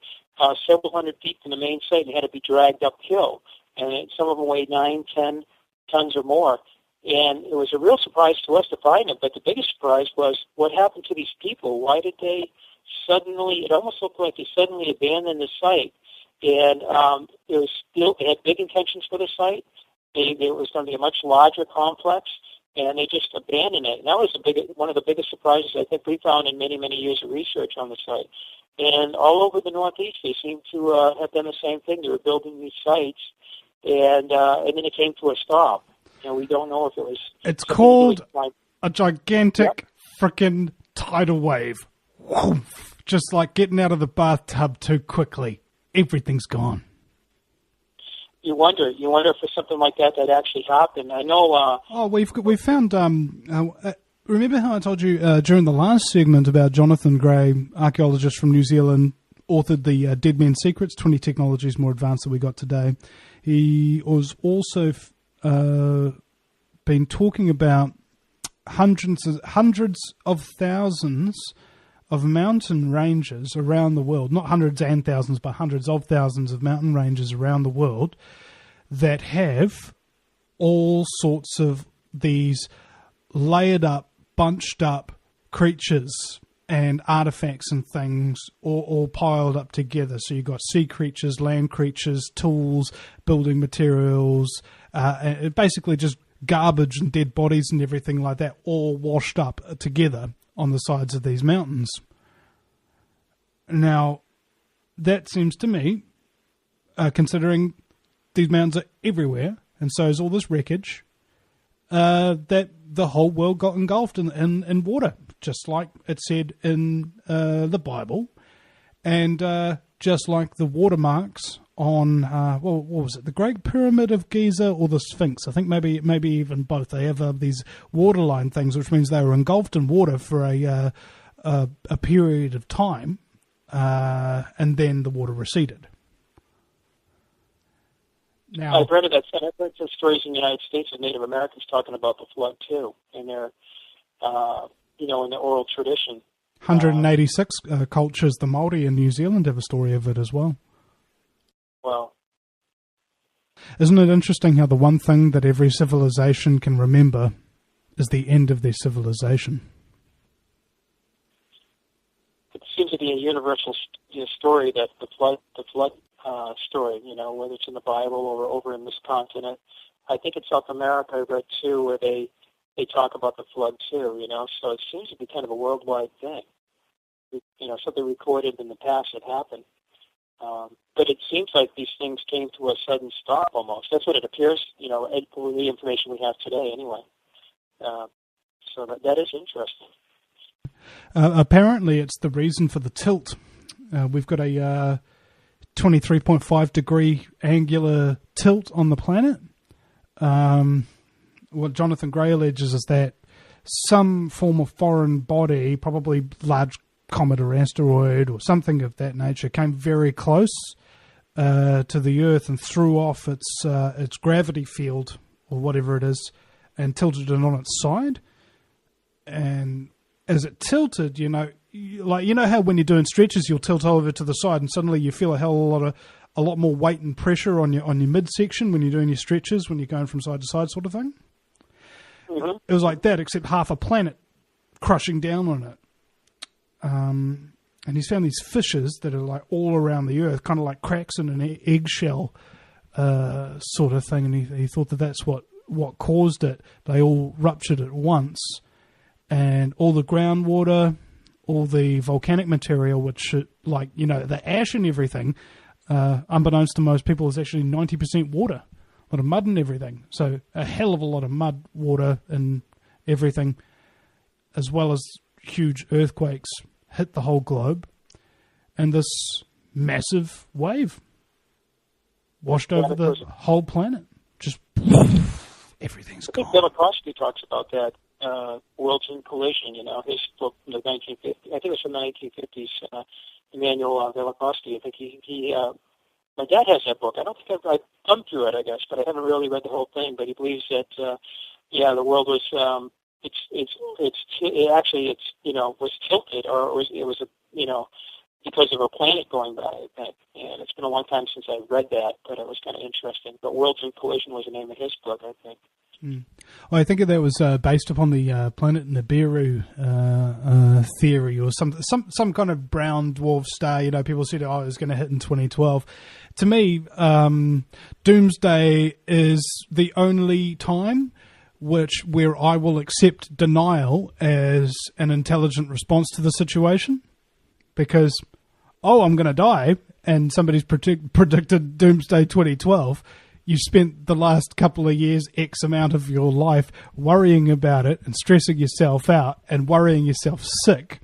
several hundred feet from the main site and had to be dragged uphill. And some of them weighed 9, 10 tons or more. And it was a real surprise to us to find them. But the biggest surprise was what happened to these people. Why did they suddenly, it almost looked like they suddenly abandoned the site. And they had big intentions for the site. It was going to be a much larger complex, and they just abandoned it. And that was one of the biggest surprises I think we found in many, many years of research on the site. And all over the Northeast, they seem to have done the same thing. They were building these sites, and then it came to a stop. We don't know if it was... It's called a gigantic frickin' tidal wave. Woof. Just like getting out of the bathtub too quickly. Everything's gone. You wonder if something like that actually happened. I know... we've found... remember how I told you during the last segment about Jonathan Gray, archaeologist from New Zealand, authored the Dead Men's Secrets, 20 technologies more advanced than we got today. He was also been talking about hundreds of thousands of mountain ranges around the world, not hundreds and thousands, but hundreds of thousands of mountain ranges around the world that have all sorts of these layered up, bunched up creatures and artifacts and things all piled up together. So you've got sea creatures, land creatures, tools, building materials, basically just garbage and dead bodies and everything like that, all washed up together on the sides of these mountains. Now, that seems to me, considering these mountains are everywhere, and so is all this wreckage, that the whole world got engulfed in water, just like it said in the Bible, and just like the watermarks on, what was it, the Great Pyramid of Giza or the Sphinx? I think maybe even both. They have these waterline things, which means they were engulfed in water for a period of time, and then the water receded. Now, I've read of that. I've read some stories in the United States of Native Americans talking about the flood too, in their, in the oral tradition. 186 cultures, the Māori in New Zealand have a story of it as well. Well, isn't it interesting how the one thing that every civilization can remember is the end of their civilization? It seems to be a universal story, that the flood story, whether it's in the Bible or over in this continent. I think in South America I read too, where they talk about the flood too, so it seems to be kind of a worldwide thing. Something recorded in the past that happened. But it seems like these things came to a sudden stop almost. That's what it appears, for the information we have today anyway. So that is interesting. Apparently, it's the reason for the tilt. We've got a 23.5 degree angular tilt on the planet. What Jonathan Gray alleges is that some form of foreign body, probably large comet or asteroid or something of that nature, came very close to the Earth and threw off its gravity field or whatever it is and tilted it on its side. And as it tilted, you know how when you're doing stretches, you'll tilt over to the side and suddenly you feel a lot more weight and pressure on your midsection when you're doing your stretches, when you're going from side to side sort of thing. Mm-hmm. It was like that, except half a planet crushing down on it. And he's found these fissures that are like all around the Earth, kind of like cracks in an eggshell sort of thing. And he thought that's what caused it. They all ruptured at once. And all the groundwater, all the volcanic material, which, like, you know, the ash and everything, unbeknownst to most people, is actually 90% water. A lot of mud and everything. So a hell of a lot of mud, water, and everything, as well as huge earthquakes, hit the whole globe. And this massive wave washed over the whole planet. Just everything's gone. I think Velikovsky talks about that. Worlds in Collision, you know, his book from the 1950s. I think it was from the 1950s. Emmanuel Velikovsky. I think he my dad has that book. I don't think I've come through it, I guess, but I haven't really read the whole thing. But he believes that, the world was was tilted, or it was because of a planet going by. And it's been a long time since I read that, but it was kind of interesting. But Worlds in Collision was the name of his book, I think. Well, I think that was based upon the planet Nibiru theory, or some kind of brown dwarf star. You know, people said, it was going to hit in 2012. To me, Doomsday is the only time where I will accept denial as an intelligent response to the situation, because, I'm going to die, and somebody's predicted Doomsday 2012. You spent the last couple of years, X amount of your life, worrying about it and stressing yourself out and worrying yourself sick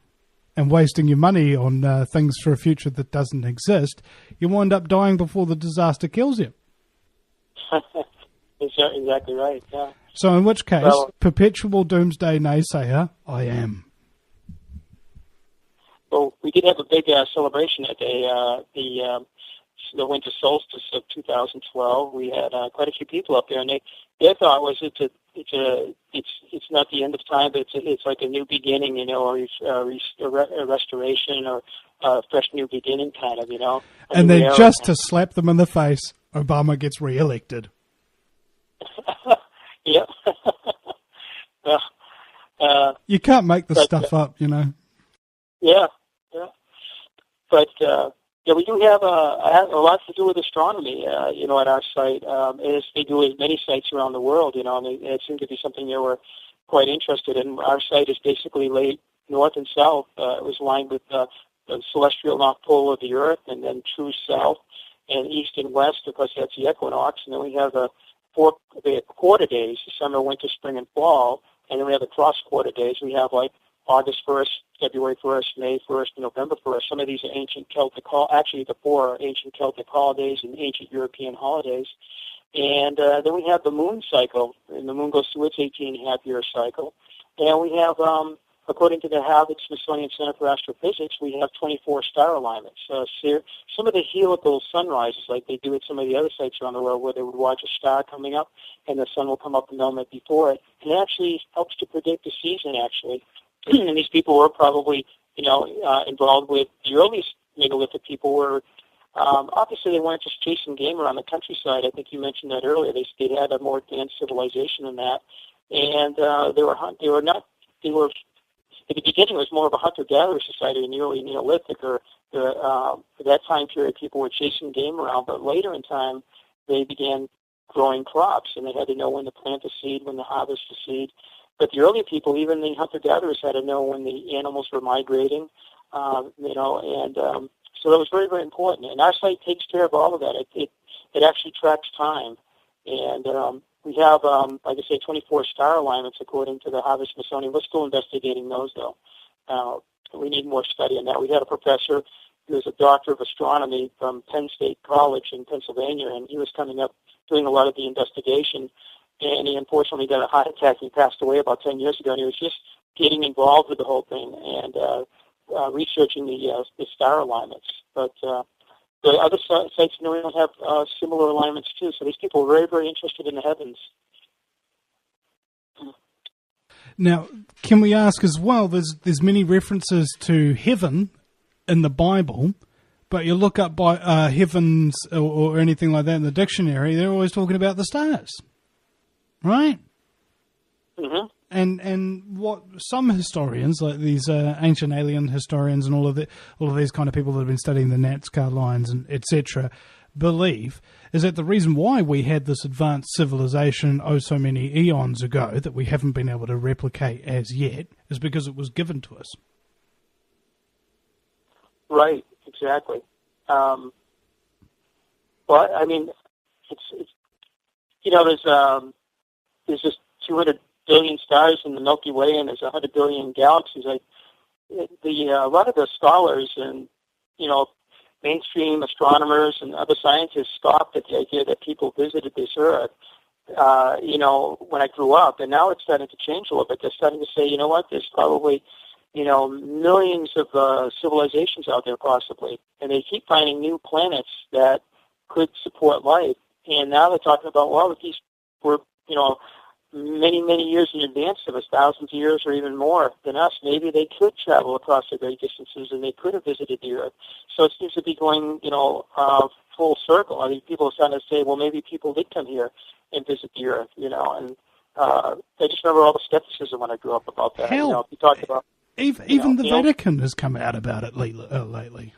and wasting your money on things for a future that doesn't exist. You wind up dying before the disaster kills you. Exactly right, yeah. So in which case, perpetual doomsday naysayer, I am. Well, we did have a big celebration that day. The winter solstice of 2012. We had quite a few people up there, and their thought was it's not the end of time, but it's like a new beginning, you know, or a restoration, or a fresh new beginning, kind of, you know. And then just to slap them in the face, Obama gets reelected. Yeah. You can't make this stuff up, you know. Yeah. But. Yeah, we do have a lot to do with astronomy, at our site, as they do at many sites around the world, you know, and it seemed to be something they were quite interested in. Our site is basically laid north and south. It was lined with the celestial north pole of the Earth, and then true south, and east and west, because that's the equinox. And then we have the quarter days, summer, winter, spring, and fall, and then we have the cross quarter days. We have, like, August 1st, February 1st, May 1st, and November 1st. Some of these are ancient Celtic, actually the four are ancient Celtic holidays and ancient European holidays. And then we have the moon cycle, and the moon goes through its 18.5-year cycle. And we have, according to the Harvard-Smithsonian Center for Astrophysics, we have 24 star alignments. Some of the helical sunrises, like they do at some of the other sites around the world, where they would watch a star coming up, and the sun will come up a moment before it. And it actually helps to predict the season, actually. And these people were probably, involved with the earliest megalithic people were, obviously they weren't just chasing game around the countryside. I think you mentioned that earlier. They had a more advanced civilization than that. And at the beginning it was more of a hunter-gatherer society in the early Neolithic, or for that time period people were chasing game around. But later in time they began growing crops, and they had to know when to plant the seed, when to harvest the seed. But the early people, even the hunter-gatherers, had to know when the animals were migrating, so that was very, very important. And our site takes care of all of that. It actually tracks time. And we have, like I say, 24 star alignments according to the Harvard-Smithsonian. We're still investigating those, though. We need more study on that. We had a professor who was a doctor of astronomy from Penn State College in Pennsylvania, and he was coming up doing a lot of the investigation, and he unfortunately got a heart attack. He passed away about 10 years ago, and he was just getting involved with the whole thing and researching the star alignments. But the other sites in New England have similar alignments too, so these people are very, very interested in the heavens. Now, can we ask as well, there's many references to heaven in the Bible, but you look up by heavens or anything like that in the dictionary, they're always talking about the stars, right? Mm-hmm. And what some historians, like these ancient alien historians and all of these kind of people that have been studying the Nazca lines and etc., believe is that the reason why we had this advanced civilization so many eons ago that we haven't been able to replicate as yet is because it was given to us. Right, exactly. Well, I mean, it's there's just 200 billion stars in the Milky Way, and there's 100 billion galaxies. A lot of the scholars and mainstream astronomers and other scientists scoffed at the idea that people visited this Earth, when I grew up. And now it's starting to change a little bit. They're starting to say, you know what, there's probably, millions of civilizations out there possibly. And they keep finding new planets that could support life. And now they're talking about, well, if these were, many, many years in advance of us, thousands of years or even more than us, maybe they could travel across the great distances and they could have visited the Earth. So it seems to be going, full circle. I mean, people are starting to say, well, maybe people did come here and visit the Earth, and I just remember all the skepticism when I grew up about that. Hell, you talked about even the Vatican has come out about it lately.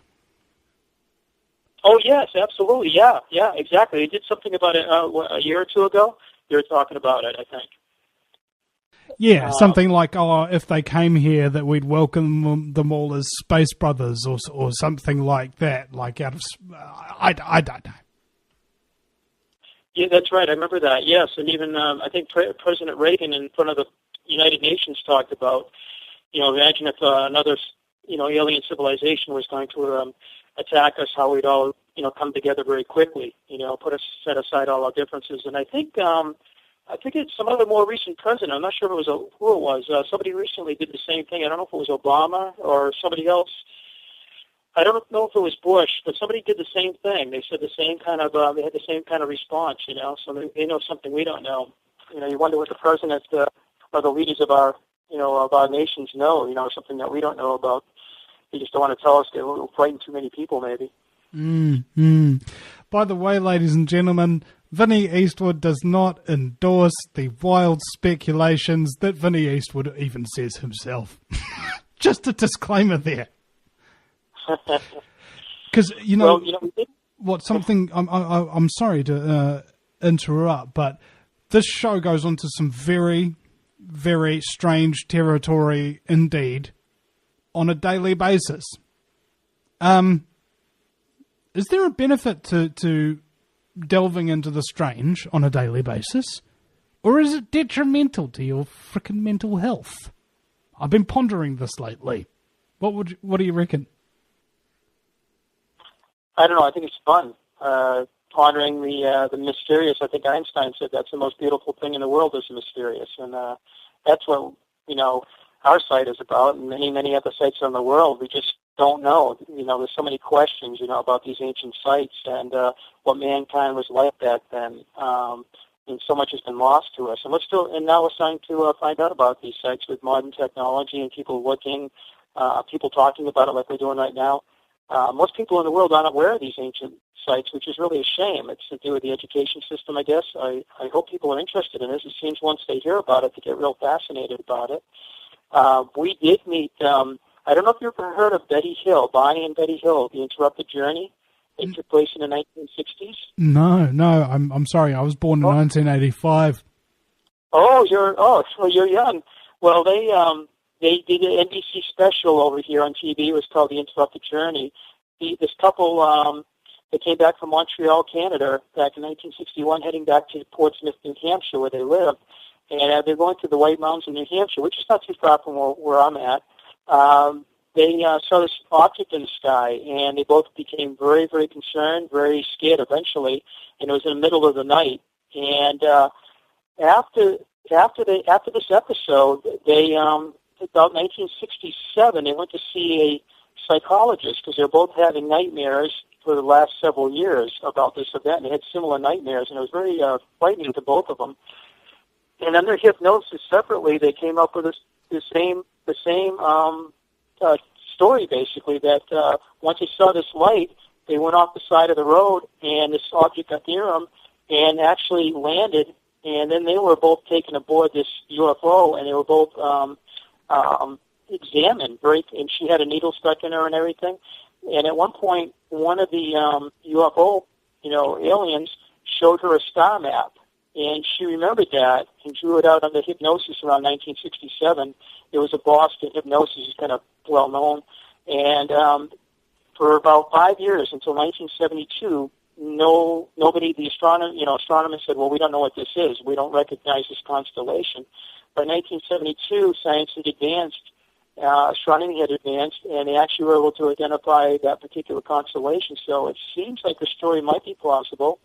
Oh, yes, absolutely. Yeah, exactly. They did something about it a year or two ago. They were talking about it, I think. Yeah, something like, if they came here, that we'd welcome them all as space brothers or something like that, like out of... I don't know. Yeah, that's right. I remember that, yes. And even, I think President Reagan in front of the United Nations talked about, imagine if another, alien civilization was going to attack us, how we'd all, come together very quickly, set aside all our differences. And I think it's some other more recent president. I'm not sure if it was who it was. Somebody recently did the same thing. I don't know if it was Obama or somebody else. I don't know if it was Bush, but somebody did the same thing. They said the same kind of, they had the same kind of response, so they know something we don't know. You wonder what the president or the leaders of our, of our nations know, something that we don't know about. They just don't want to tell us. They're frightened too many people, maybe. By the way, ladies and gentlemen, Vinnie Eastwood does not endorse the wild speculations that Vinnie Eastwood even says himself. Just a disclaimer there. Because I'm sorry to interrupt, but this show goes into some very, very strange territory indeed on a daily basis. Is there a benefit to delving into the strange on a daily basis, or is it detrimental to your frickin' mental health? I've been pondering this lately. What do you reckon? I don't know. I think it's fun. Pondering the mysterious. I think Einstein said that's the most beautiful thing in the world is the mysterious, and that's what our site is about, and many, many other sites in the world. We just don't know. There's so many questions, about these ancient sites and what mankind was like back then. And so much has been lost to us. And now we're starting to find out about these sites with modern technology and people looking, people talking about it like we're doing right now. Most people in the world aren't aware of these ancient sites, which is really a shame. It's to do with the education system, I guess. I hope people are interested in this. It seems once they hear about it, they get real fascinated about it. We did meet, I don't know if you've ever heard of Betty Hill, Bonnie and Betty Hill, The Interrupted Journey. It took place in the 1960s. No, I'm sorry. I was born in 1985. So you're young. Well, they did an NBC special over here on TV. It was called The Interrupted Journey. This couple, they came back from Montreal, Canada, back in 1961, heading back to Portsmouth, New Hampshire, where they lived. And they're going to the White Mountains in New Hampshire, which is not too far from where I'm at. they saw this object in the sky, and they both became very, very concerned, very scared eventually, and it was in the middle of the night. And after this episode, they about 1967, they went to see a psychologist because they were both having nightmares for the last several years about this event. They had similar nightmares, and it was very frightening to both of them. And under hypnosis, separately, they came up with the same story, basically, that once they saw this light, they went off the side of the road, and this object got near them and actually landed. And then they were both taken aboard this UFO, and they were both examined, and she had a needle stuck in her and everything. And at one point, one of the UFO, aliens showed her a star map, and she remembered that and drew it out under hypnosis around 1967. It was a Boston hypnosis, it's kind of well known. And for about 5 years, until 1972, nobody, astronomers said, well, we don't know what this is. We don't recognize this constellation. By 1972, science had advanced, astronomy had advanced, and they actually were able to identify that particular constellation. So it seems like the story might be plausible.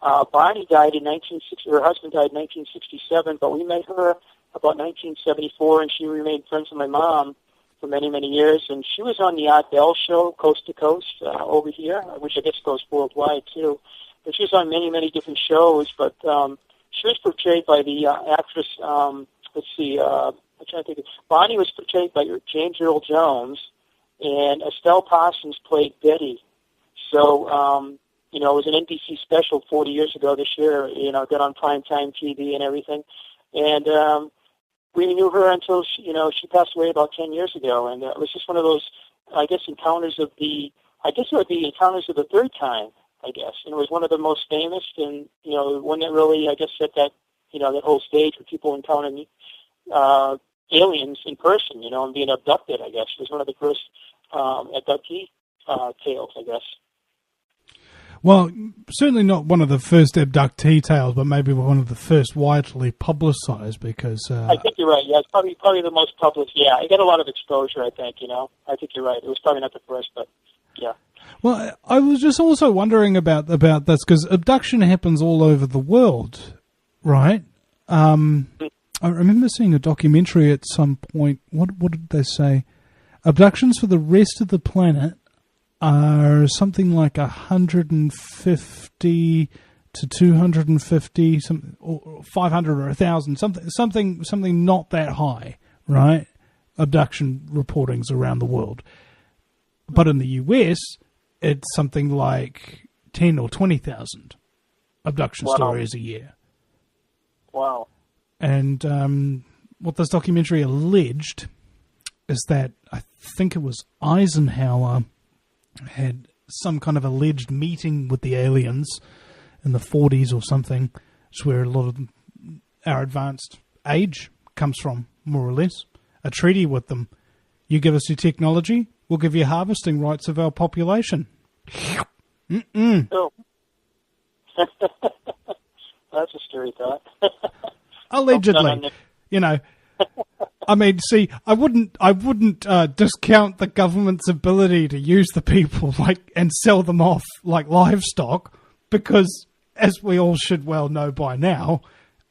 Bonnie died in 1960. Her husband died in 1967, but we met her about 1974, and she remained friends with my mom for many, many years. And she was on the Art Bell show, Coast to Coast, over here, which I guess goes worldwide too. But she was on many, many different shows. But she was portrayed by the actress. I'm trying to think. Bonnie was portrayed by James Earl Jones, and Estelle Parsons played Betty. So, it was an NBC special 40 years ago this year, got on primetime TV and everything. And we knew her until she passed away about 10 years ago. And it was just one of those, encounters of the third kind, I guess. And it was one of the most famous and, one that really, set that, that whole stage where people encountering aliens in person, and being abducted, I guess. It was one of the first abductee tales, I guess. Well, certainly not one of the first abductee tales, but maybe one of the first widely publicized because... I think you're right, yeah. It's probably the most public, yeah. It got a lot of exposure, I think, I think you're right. It was probably not the first, but yeah. Well, I was just also wondering about this because abduction happens all over the world, right? I remember seeing a documentary at some point. What did they say? Abductions for the rest of the planet are something like 150 to 250, or 500 or 1,000, something not that high, right? Abduction reportings around the world. But in the US, it's something like 10 or 20,000 abduction stories a year. Wow. And what this documentary alleged is that I think it was Eisenhower had some kind of alleged meeting with the aliens in the 40s or something. It's where a lot of our advanced age comes from, more or less. A treaty with them. You give us your technology, we'll give you harvesting rights of our population. Mm-mm. Oh. That's a scary thought. Allegedly, I mean, see, I wouldn't discount the government's ability to use the people and sell them off like livestock, because as we all should well know by now,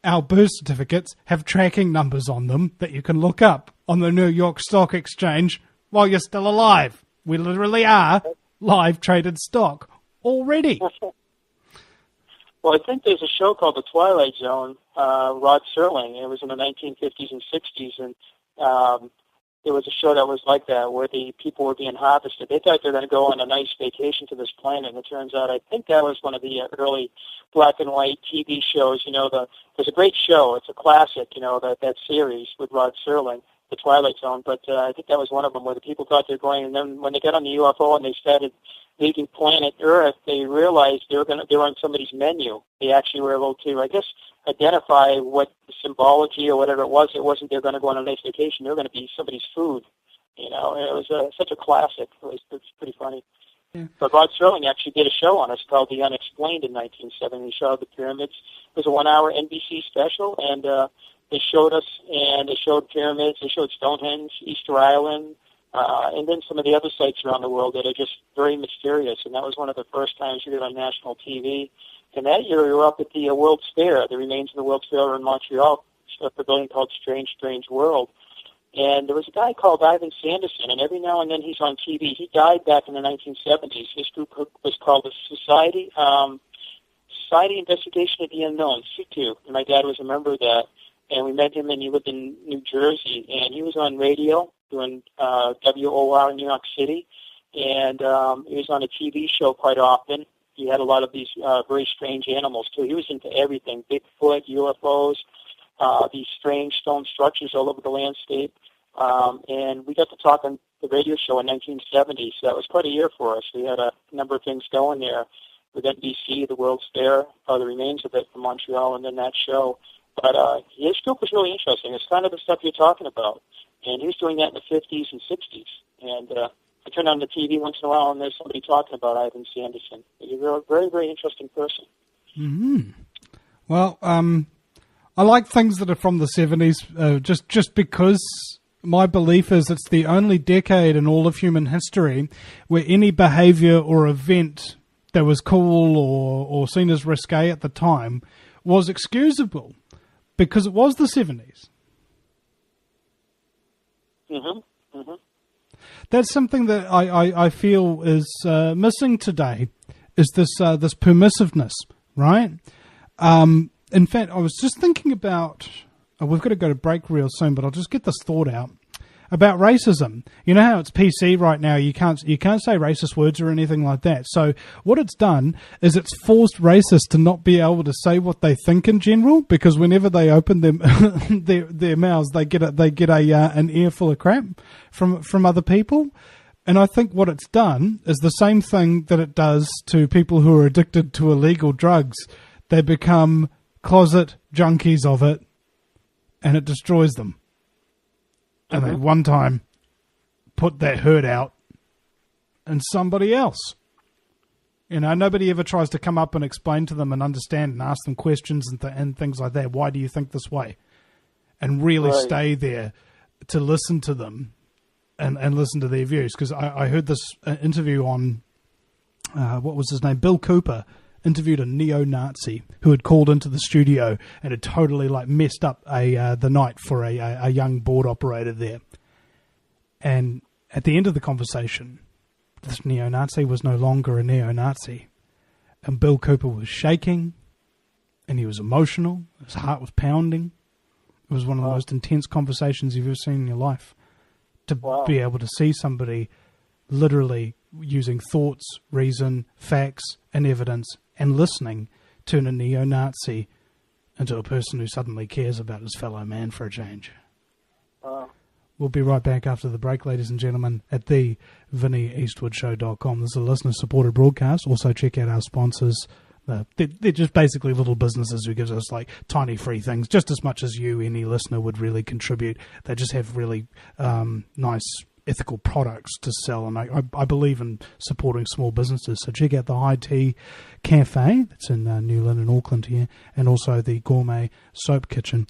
our birth certificates have tracking numbers on them that you can look up on the New York Stock Exchange while you're still alive. We literally are live traded stock already. Well, I think there's a show called The Twilight Zone, Rod Serling. It was in the 1950s and 60s, and there was a show that was like that, where the people were being harvested. They thought they were going to go on a nice vacation to this planet, and it turns out, I think that was one of the early black and white TV shows. There's a great show. It's a classic, that series with Rod Serling, The Twilight Zone, but I think that was one of them where the people thought they were going, and then when they got on the UFO and they started leaving planet Earth, they realized they were on somebody's menu. They actually were able to, I guess, identify what the symbology or whatever it was. It wasn't they're going to go on a nice vacation. They were going to be somebody's food. And it was such a classic. It's pretty funny. Yeah. But Rod Serling actually did a show on us called The Unexplained in 1970. He showed the pyramids. It was a 1-hour NBC special, and they showed us, and they showed pyramids. They showed Stonehenge, Easter Island, and then some of the other sites around the world that are just very mysterious. And that was one of the first times you got on national TV. And that year we were up at the World's Fair. The remains of the World's Fair were in Montreal, a pavilion called Strange, Strange World. And there was a guy called Ivan Sanderson, and every now and then he's on TV. He died back in the 1970s. His group was called the Society Investigation of the Unknown, SITU, and my dad was a member of that. And we met him, and he lived in New Jersey, and he was on radio doing WOR in New York City, and he was on a TV show quite often. He had a lot of these very strange animals, too. He was into everything, Bigfoot, UFOs, these strange stone structures all over the landscape. And we got to talk on the radio show in 1970, so that was quite a year for us. We had a number of things going there with NBC, the World's Fair, the remains of it from Montreal, and then that show. But his group was really interesting. It's kind of the stuff you're talking about. And he was doing that in the 50s and 60s. And I turn on the TV once in a while, and there's somebody talking about Ivan Sanderson. He's a very, very interesting person. Mm-hmm. Well, I like things that are from the 70s just because my belief is it's the only decade in all of human history where any behavior or event that was cool or seen as risque at the time was excusable because it was the 70s. Mm-hmm. Mm-hmm. That's something that I feel is missing today, is this permissiveness, right? In fact, I was just thinking about, we've got to go to break real soon, but I'll just get this thought out about racism. You know how it's PC right now, you can't say racist words or anything like that. So what it's done is it's forced racists to not be able to say what they think in general, because whenever they open them their mouths, they get an earful of crap from other people. And I think what it's done is the same thing that it does to people who are addicted to illegal drugs. They become closet junkies of it, and it destroys them. And they one time put that hurt out in somebody else. You know, nobody ever tries to come up and explain to them and understand and ask them questions and things like that. Why do you think this way? And really stay there to listen to them and listen to their views. Because I heard this interview on, what was his name? Bill Cooper interviewed a neo-Nazi who had called into the studio and had totally messed up the night for a young board operator there. And at the end of the conversation, this neo-Nazi was no longer a neo-Nazi. And Bill Cooper was shaking, and he was emotional. His heart was pounding. It was one of the most intense conversations you've ever seen in your life. To be able to see somebody literally using thoughts, reason, facts, and evidence, and listening, turn a neo-Nazi into a person who suddenly cares about his fellow man for a change. We'll be right back after the break, ladies and gentlemen, at the VinnyEastwoodshow.com. This is a listener-supported broadcast. Also, check out our sponsors. They're just basically little businesses who gives us tiny free things, just as much as you, any listener, would really contribute. They just have really nice ethical products to sell, and I believe in supporting small businesses. So check out the High Tea Cafe that's in New Lynn and Auckland here, and also the Gourmet Soap Kitchen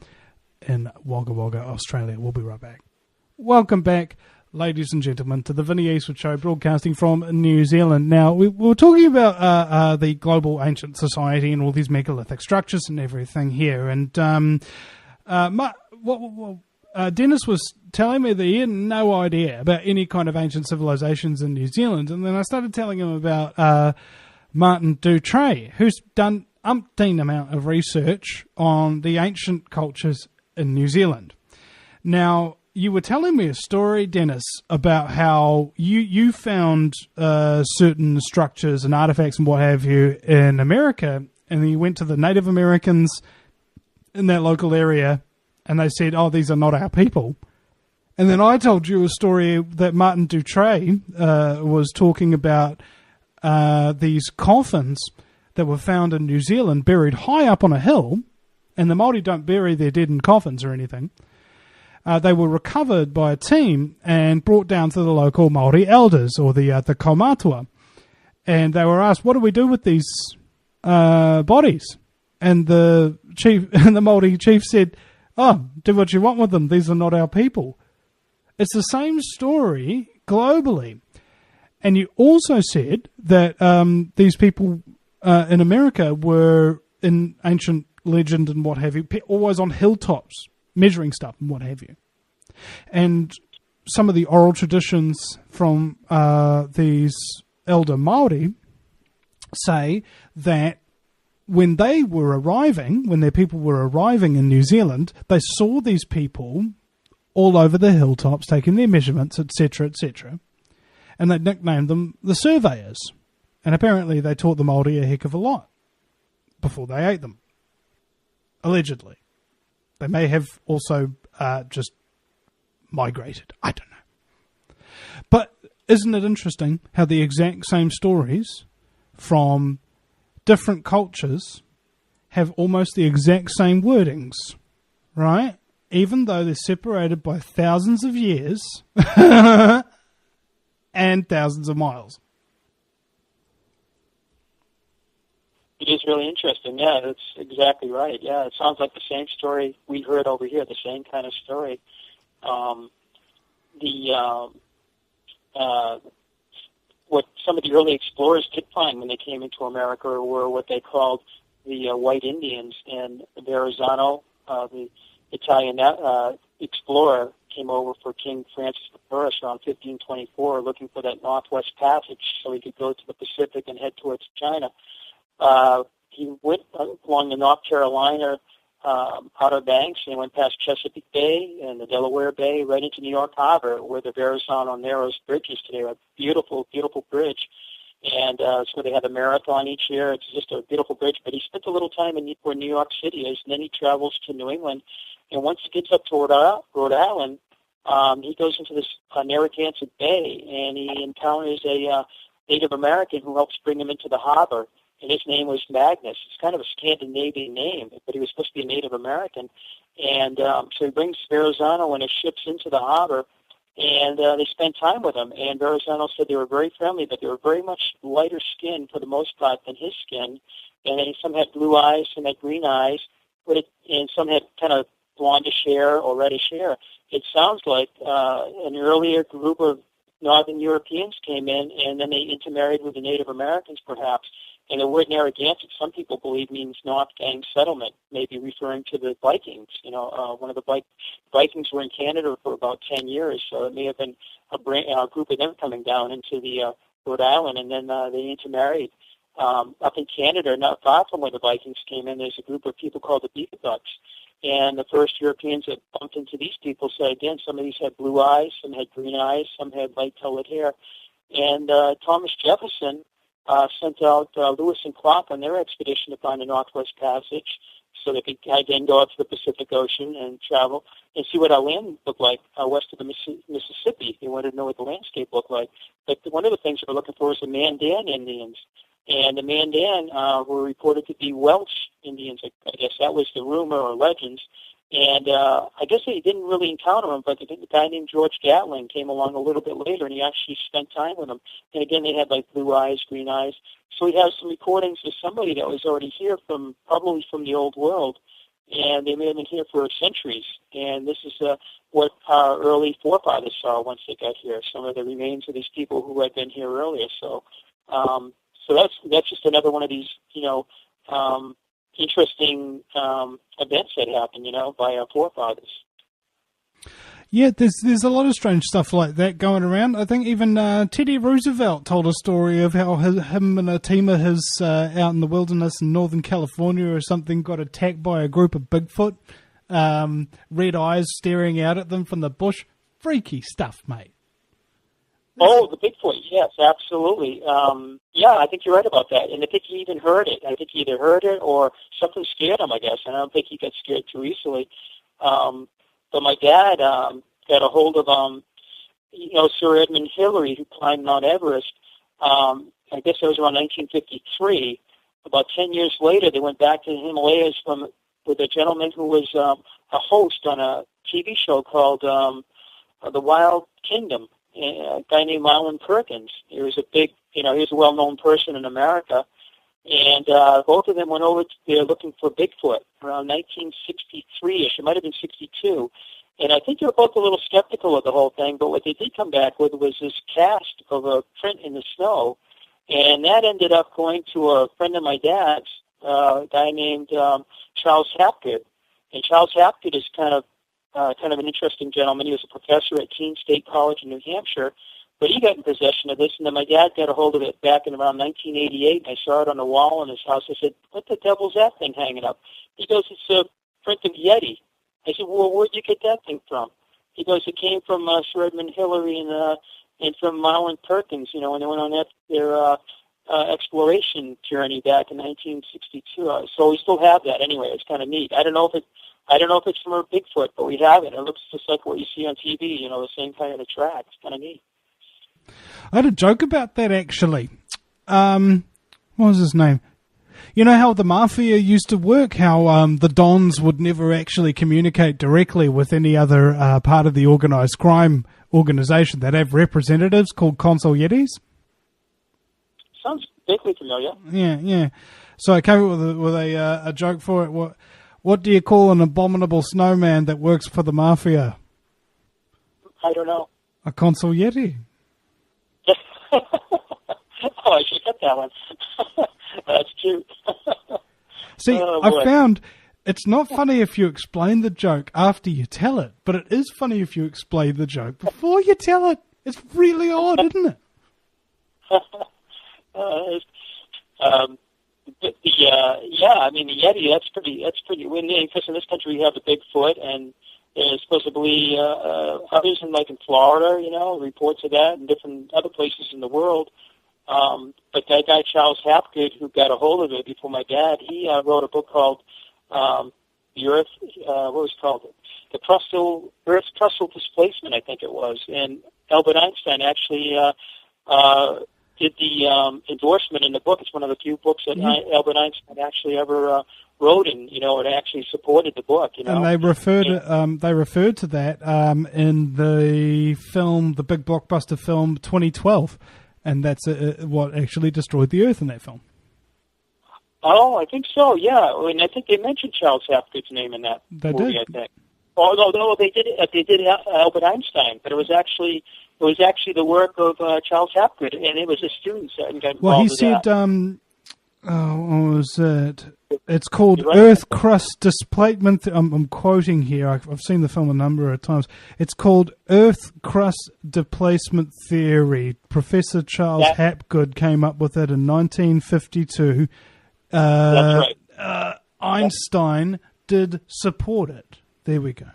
in Wagga Wagga, Australia. We'll be right back. Welcome back, ladies and gentlemen, to the Vinny Eastwood Show, broadcasting from New Zealand. Now, we were talking about the global ancient society and all these megalithic structures and everything here, and Dennis was telling me that he had no idea about any kind of ancient civilizations in New Zealand, and then I started telling him about Martin Dutray, who's done umpteen amount of research on the ancient cultures in New Zealand. Now, you were telling me a story, Dennis, about how you found certain structures and artifacts and what have you in America, and then you went to the Native Americans in that local area, and they said, oh, these are not our people. And then I told you a story that Martin Dutray was talking about these coffins that were found in New Zealand, buried high up on a hill, and the Māori don't bury their dead in coffins or anything. They were recovered by a team and brought down to the local Māori elders, or the kaumatua. And they were asked, what do we do with these bodies? And the chief, and the Māori chief said, oh, do what you want with them. These are not our people. It's the same story globally. And you also said that these people in America were, in ancient legend and what have you, always on hilltops, measuring stuff and what have you. And some of the oral traditions from these elder Māori say that when they were arriving, when their people were arriving in New Zealand, they saw these people all over the hilltops taking their measurements, etc., etc., and they nicknamed them the surveyors. And apparently they taught the Māori a heck of a lot before they ate them. Allegedly. They may have also just migrated. I don't know. But isn't it interesting how the exact same stories from different cultures have almost the exact same wordings, right? Even though they're separated by thousands of years and thousands of miles. It is really interesting. Yeah, that's exactly right. Yeah, it sounds like the same story we heard over here, the same kind of story. What some of the early explorers did find when they came into America were what they called the white Indians. And Verrazano, the Italian explorer, came over for King Francis I around 1524 looking for that Northwest Passage so he could go to the Pacific and head towards China. He went along the North Carolina Outer Banks and went past Chesapeake Bay and the Delaware Bay right into New York Harbor where the Verrazano Narrows Bridge is today. A beautiful, beautiful bridge. And so they have a marathon each year. It's just a beautiful bridge. But he spent a little time in where New York City is, and then he travels to New England. And once he gets up to Rhode Island, he goes into this Narragansett Bay, and he encounters a Native American who helps bring him into the harbor. And his name was Magnus. It's kind of a Scandinavian name, but he was supposed to be a Native American. And so he brings Verrazano and his ships into the harbor, and they spent time with him. And Verrazano said they were very friendly, but they were very much lighter skin for the most part than his skin. And then some had blue eyes, some had green eyes, and some had kind of blondish hair or reddish hair. It sounds like an earlier group of Northern Europeans came in, and then they intermarried with the Native Americans, perhaps. And the word Narragansett, some people believe, means North Gang settlement, maybe referring to the Vikings. You know, one of the Vikings were in Canada for about 10 years, so it may have been a group of them coming down into the Rhode Island, and then they intermarried. Up in Canada, not far from where the Vikings came in, there's a group of people called the Beaverbucks. And the first Europeans that bumped into these people said, again, some of these had blue eyes, some had green eyes, some had light-colored hair. And Thomas Jefferson sent out Lewis and Clark on their expedition to find the Northwest Passage so they could again go out to the Pacific Ocean and travel and see what our land looked like west of the Mississippi. They wanted to know what the landscape looked like. But one of the things they were looking for was the Mandan Indians. And the Mandan were reported to be Welsh Indians. I guess that was the rumor or legends. And I guess they didn't really encounter them, but the guy named George Gatling came along a little bit later, and he actually spent time with them. And again, they had like blue eyes, green eyes. So he has some recordings of somebody that was already here probably from the old world, and they may have been here for centuries. And this is what our early forefathers saw once they got here, some of the remains of these people who had been here earlier. So that's just another one of these, interesting events that happened, by our forefathers. Yeah, there's a lot of strange stuff like that going around. I think even Teddy Roosevelt told a story of how him and a team of his out in the wilderness in Northern California or something got attacked by a group of Bigfoot, red eyes staring out at them from the bush. Freaky stuff, mate. Oh, the Bigfoot, yes, absolutely. Yeah, I think you're right about that. And I think he even heard it. I think he either heard it or something scared him, I guess. And I don't think he got scared too easily. But my dad got a hold of, Sir Edmund Hillary, who climbed Mount Everest. I guess it was around 1953. About 10 years later, they went back to the Himalayas with a gentleman who was a host on a TV show called The Wild Kingdom. A guy named Marlon Perkins. He was he was a well-known person in America. And both of them went over there looking for Bigfoot around 1963-ish. It might have been 62. And I think they were both a little skeptical of the whole thing, but what they did come back with was this cast of a print in the snow, and that ended up going to a friend of my dad's, a guy named Charles Hapgood. And Charles Hapgood is kind of an interesting gentleman. He was a professor at Keene State College in New Hampshire, but he got in possession of this, and then my dad got a hold of it back in around 1988, and I saw it on the wall in his house. I said, "What the devil's that thing hanging up?" He goes, "It's a print of Yeti." I said, "Well, where'd you get that thing from?" He goes, "It came from Sir Edmund Hillary and from Marlon Perkins, when they went on their exploration journey back in 1962. So we still have that anyway. It's kind of neat. I don't know if it's from a Bigfoot, but we have it. It looks just like what you see on TV, the same kind of a track. It's kind of neat. I had a joke about that, actually. What was his name? You know how the mafia used to work, how the Dons would never actually communicate directly with any other part of the organized crime organization. They'd have representatives called consiglieres. Sounds vaguely familiar. Yeah. So I came up with a joke for it. What do you call an abominable snowman that works for the mafia? I don't know. A consigliere. Oh, I should get that one. That's cute. See, I found it's not funny if you explain the joke after you tell it, but it is funny if you explain the joke before you tell it. It's really odd, isn't it? The Yeti, that's pretty windy, because in this country we have the Bigfoot, and there's supposedly others in Florida, reports of that, and different other places in the world. But that guy, Charles Hapgood, who got a hold of it before my dad, he wrote a book called The Earth, what was it called? Earth's Crustal Displacement, I think it was. And Albert Einstein actually did the endorsement in the book. It's one of the few books that Albert Einstein actually ever wrote, and it actually supported the book. And they referred to that in the film, the big blockbuster film 2012, and that's what actually destroyed the Earth in that film. Oh, I think so. Yeah, and I think they mentioned Charles Hapgood's name in that movie. I think. Oh no, they did. They did Albert Einstein, but it was actually the work of Charles Hapgood, and it was his students that got involved. Well, he said, what was it? It's called Earth Crust Displacement. I'm quoting here. I've seen the film a number of times. It's called Earth Crust Displacement Theory. Professor Charles Hapgood came up with it in 1952. That's right. Einstein did support it. There we go.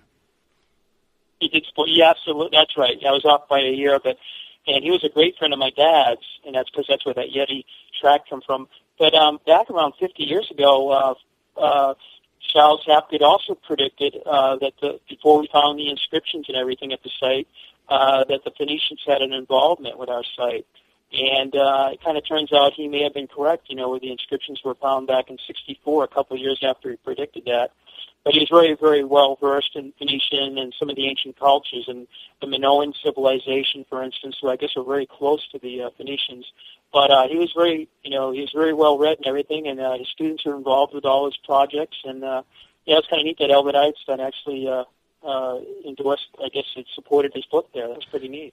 He did support. Yeah, absolutely. That's right. I was off by a year, and he was a great friend of my dad's, and that's because that's where that Yeti track come from. But back around 50 years ago, Charles Hapgood also predicted that before we found the inscriptions and everything at the site, that the Phoenicians had an involvement with our site. And it kind of turns out he may have been correct, where the inscriptions were found back in 64, a couple of years after he predicted that. But he was very, very well versed in Phoenician and some of the ancient cultures, and the Minoan civilization, for instance, who I guess were very close to the Phoenicians. But he was very well read and everything, and his students were involved with all his projects. And it's kind of neat that Albert Einstein actually endorsed, I guess, it supported his book there. That's pretty neat.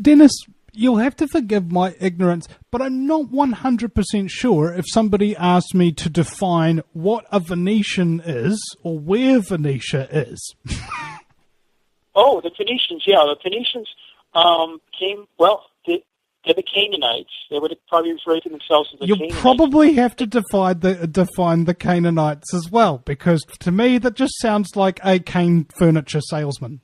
Dennis, you'll have to forgive my ignorance, but I'm not 100% sure if somebody asked me to define what a Venetian is or where Venetia is. Oh, the Phoenicians, yeah. The Phoenicians they're the Canaanites. They would probably refer to themselves as the Canaanites. You'll probably have to define the Canaanites as well, because to me that just sounds like a cane furniture salesman.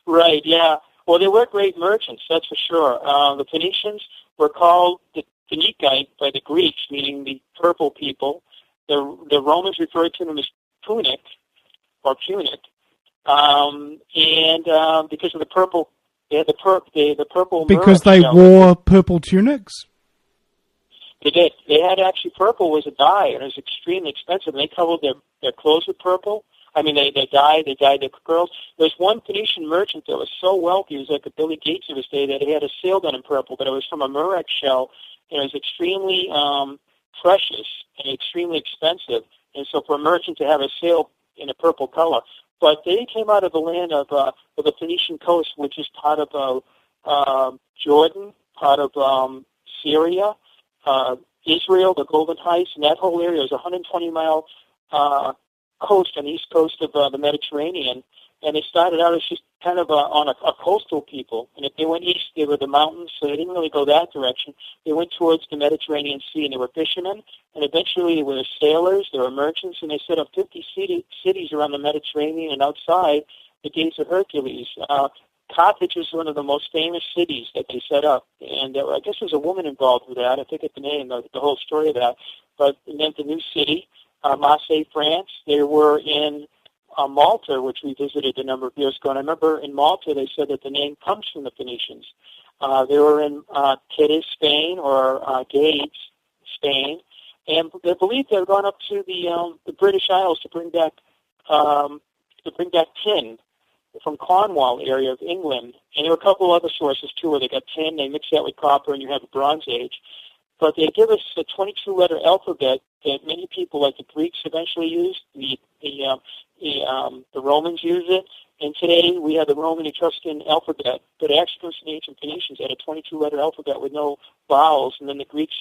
Right, yeah. Well, they were great merchants, that's for sure. The Phoenicians were called the Phoenicians by the Greeks, meaning the purple people. The Romans referred to them as Punic, and because of the purple, they had the purple. Because they wore purple tunics. They did. They had actually purple was a dye, and it was extremely expensive. And they covered their clothes with purple. I mean, they dyed their girls. There's one Phoenician merchant that was so wealthy, he was like a Billy Gates of his day, that he had a sail done in purple, but it was from a murex shell, and it was extremely precious and extremely expensive. And so for a merchant to have a sail in a purple color but they came out of the land of the Phoenician coast, which is part of Jordan, part of Syria, Israel, the Golden Heights, and that whole area is a 120-mile coast on the east coast of the Mediterranean. And they started out as just kind of on a coastal people. And if they went east, they were the mountains, so they didn't really go that direction. They went towards the Mediterranean Sea, and they were fishermen. And eventually they were sailors, they were merchants, and they set up 50 cities around the Mediterranean and outside the Gates of Hercules. Carthage was one of the most famous cities that they set up. And I guess there's a woman involved with that. I forget the name, the whole story of that. But it meant the new city, Marseille, France. They were in Malta, which we visited a number of years ago. And I remember in Malta they said that the name comes from the Phoenicians. They were in Cadiz, Spain, or Gades, Spain. And they believed they had gone up to the British Isles to bring back tin from Cornwall area of England. And there were a couple other sources, too, where they got tin, they mixed that with copper, and you have the Bronze Age. But they give us a 22-letter alphabet that many people, like the Greeks, eventually used. The Romans used it. And today we have the Roman Etruscan alphabet. But it actually comes from the ancient Phoenicians. They had a 22-letter alphabet with no vowels. And then the Greeks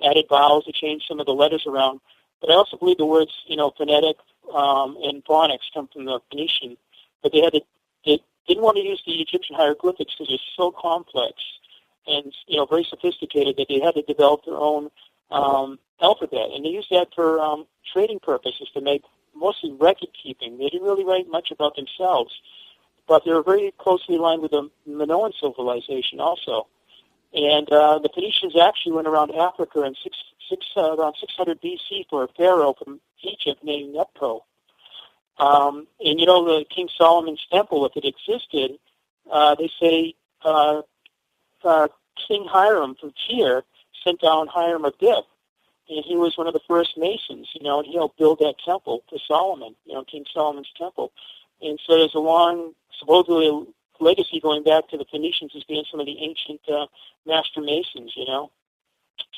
added vowels to change some of the letters around. But I also believe the words, phonetic and phonics come from the Phoenician. But they didn't want to use the Egyptian hieroglyphics because they're so complex and very sophisticated that they had to develop their own alphabet, and they used that for trading purposes to make mostly record keeping. They didn't really write much about themselves, but they were very closely aligned with the Minoan civilization also. And the Phoenicians actually went around Africa in around 600 BC for a pharaoh from Egypt named Necho. And the King Solomon's temple, if it existed, they say King Hiram from Tyre sent down Hiram of Dith, and he was one of the first masons, and he helped build that temple to Solomon, King Solomon's temple. And so there's a long, supposedly, legacy going back to the Phoenicians as being some of the ancient master masons,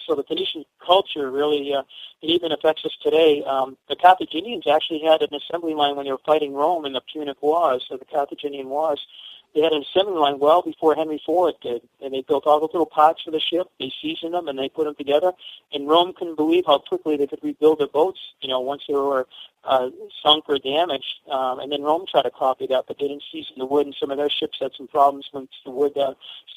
So the Phoenician culture really, it even affects us today. The Carthaginians actually had an assembly line when they were fighting Rome in the Punic Wars, so the Carthaginian Wars. They had an assembly line well before Henry IV did, and they built all the little parts for the ship. They seasoned them, and they put them together. And Rome couldn't believe how quickly they could rebuild their boats, once they were sunk or damaged. And then Rome tried to copy that, but they didn't season the wood, and some of their ships had some problems once the wood